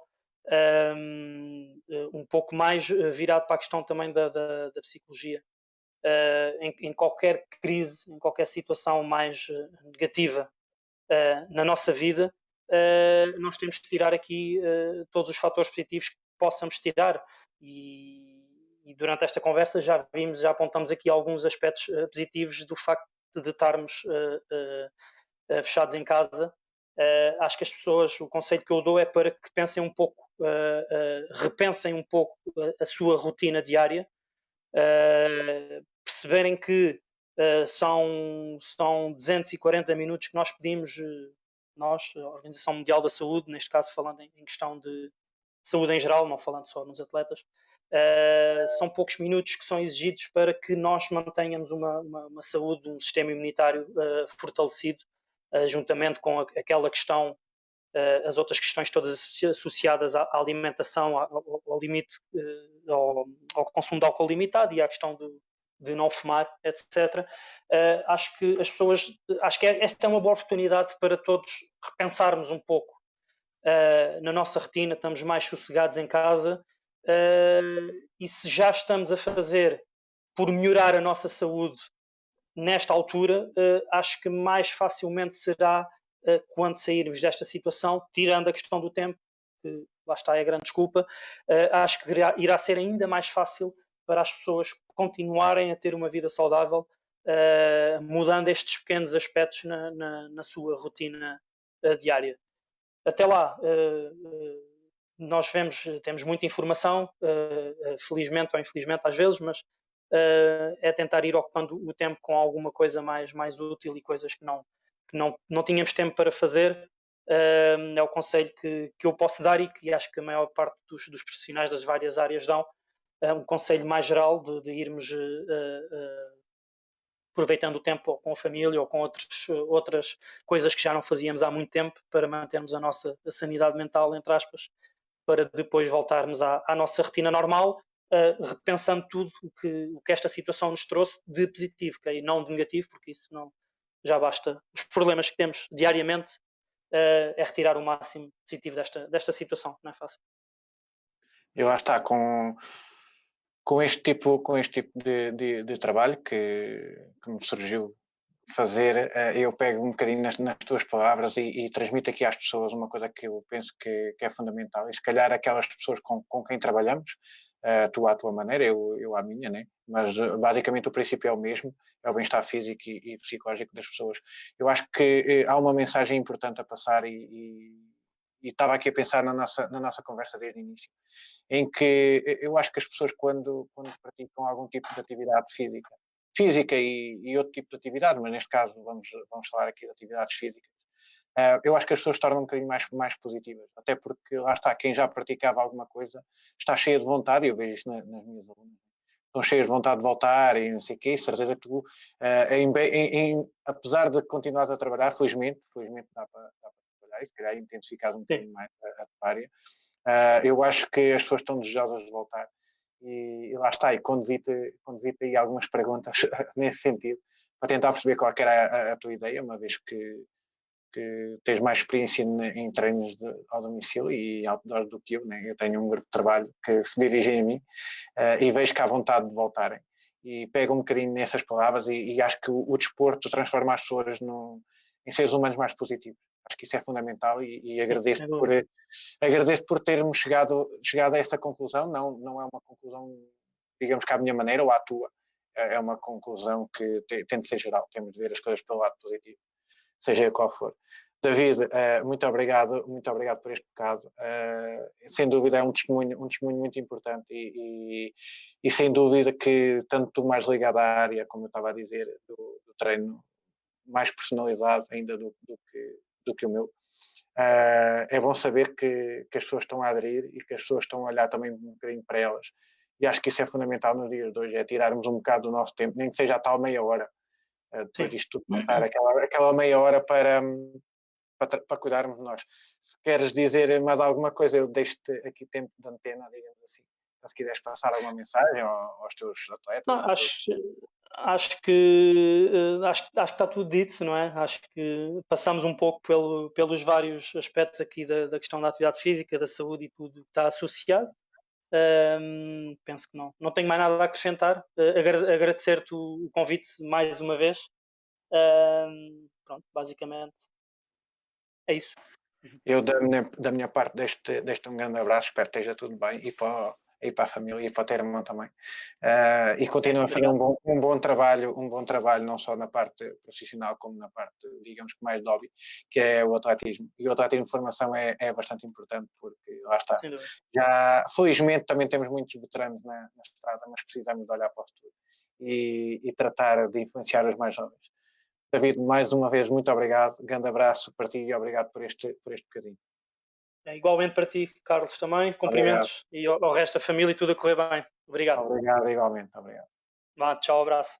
um pouco mais virado para a questão também da psicologia. Em qualquer crise, em qualquer situação mais negativa na nossa vida, nós temos de tirar aqui todos os fatores positivos que possamos tirar e durante esta conversa já apontamos aqui alguns aspectos positivos do facto de estarmos fechados em casa. Acho que as pessoas, o conselho que eu dou é para que pensem um pouco, repensem um pouco a sua rotina diária, perceberem que são 240 minutos que nós pedimos, nós, a Organização Mundial da Saúde, neste caso falando em questão de saúde em geral, não falando só nos atletas, são poucos minutos que são exigidos para que nós mantenhamos uma saúde, um sistema imunitário fortalecido, juntamente com aquela questão, as outras questões todas associadas à alimentação, ao limite, ao consumo de álcool limitado e à questão de não fumar, etc. Acho que as pessoas, acho que esta é uma boa oportunidade para todos repensarmos um pouco na nossa rotina, estamos mais sossegados em casa e se já estamos a fazer por melhorar a nossa saúde nesta altura, acho que mais facilmente será quando sairmos desta situação, tirando a questão do tempo, que lá está é a grande desculpa, acho que irá ser ainda mais fácil para as pessoas continuarem a ter uma vida saudável, mudando estes pequenos aspectos na sua rotina diária. Até lá, nós temos muita informação, felizmente ou infelizmente às vezes, mas é tentar ir ocupando o tempo com alguma coisa mais útil e coisas que não tínhamos tempo para fazer. É o conselho que eu posso dar e que acho que a maior parte dos profissionais das várias áreas dão. É um conselho mais geral de irmos aproveitando o tempo ou com a família ou com outras coisas que já não fazíamos há muito tempo para mantermos a nossa sanidade mental, entre aspas, para depois voltarmos à nossa rotina normal, repensando tudo o que esta situação nos trouxe de positivo, e não de negativo, porque isso não já basta. Os problemas que temos diariamente é retirar o máximo positivo desta situação, não é fácil. Eu lá está, com este tipo de trabalho que me surgiu fazer, eu pego um bocadinho nas tuas palavras e transmito aqui às pessoas uma coisa que eu penso que é fundamental. E se calhar aquelas pessoas com quem trabalhamos, tu à tua maneira, eu à minha, né? Mas basicamente o princípio é o mesmo, é o bem-estar físico e psicológico das pessoas. Eu acho que há uma mensagem importante a passar estava aqui a pensar na nossa conversa desde o início, em que eu acho que as pessoas quando praticam algum tipo de atividade física e outro tipo de atividade, mas neste caso vamos falar aqui de atividades físicas, eu acho que as pessoas se tornam um bocadinho mais positivas, até porque lá está, quem já praticava alguma coisa está cheio de vontade, e eu vejo isso nas minhas alunas, estão cheias de vontade de voltar e não sei o quê, certeza que tu, apesar de continuar a trabalhar, felizmente dá para trabalhar e se calhar intensificar um bocadinho mais a área. Eu acho que as pessoas estão desejosas de voltar e lá está, e convido aí algumas perguntas nesse sentido, para tentar perceber qual que era a tua ideia, uma vez que tens mais experiência em treinos ao domicílio e outdoor do que eu, né? Eu tenho um grupo de trabalho que se dirige a mim e vejo que há vontade de voltarem. E pego um bocadinho nessas palavras e acho que o desporto transforma as pessoas em seres humanos mais positivos. Acho que isso é fundamental e agradeço por termos chegado a essa conclusão. Não é uma conclusão, digamos que à minha maneira ou à tua. É uma conclusão que tem de ser geral. Temos de ver as coisas pelo lado positivo, seja qual for. David, muito obrigado por este bocado. Sem dúvida é um testemunho muito importante e sem dúvida que tanto tu mais ligado à área, como eu estava a dizer, do treino mais personalizado ainda do que o meu. É bom saber que as pessoas estão a aderir e que as pessoas estão a olhar também um bocadinho para elas. E acho que isso é fundamental nos dias de hoje, é tirarmos um bocado do nosso tempo, nem que seja a tal meia hora, depois disto tudo contar, aquela meia hora para cuidarmos de nós. Se queres dizer mais alguma coisa, eu deixo-te aqui tempo de antena, digamos assim. Se quiseres passar alguma mensagem aos teus atletas. Não, acho que está tudo dito, não é? Acho que passamos um pouco pelos vários aspectos aqui da questão da atividade física, da saúde e tudo que está associado. Penso que não tenho mais nada a acrescentar. Agradecer-te o convite mais uma vez. Pronto, basicamente é isso. Eu, da minha parte, deixo-te um grande abraço, espero que esteja tudo bem e para a família e para o teu irmão também. E continua a fazer um bom trabalho, não só na parte profissional, como na parte, digamos que mais de hobby, que é o atletismo. E o atletismo de formação é bastante importante, porque lá está. Já, felizmente, também temos muitos veteranos na estrada, mas precisamos de olhar para o futuro e tratar de influenciar os mais jovens. David, mais uma vez, muito obrigado. Grande abraço para ti e obrigado por este bocadinho. Igualmente para ti, Carlos, também. Cumprimentos. Obrigado. E ao resto da família e tudo a correr bem. Obrigado. Obrigado, igualmente. Obrigado. Tchau, abraço.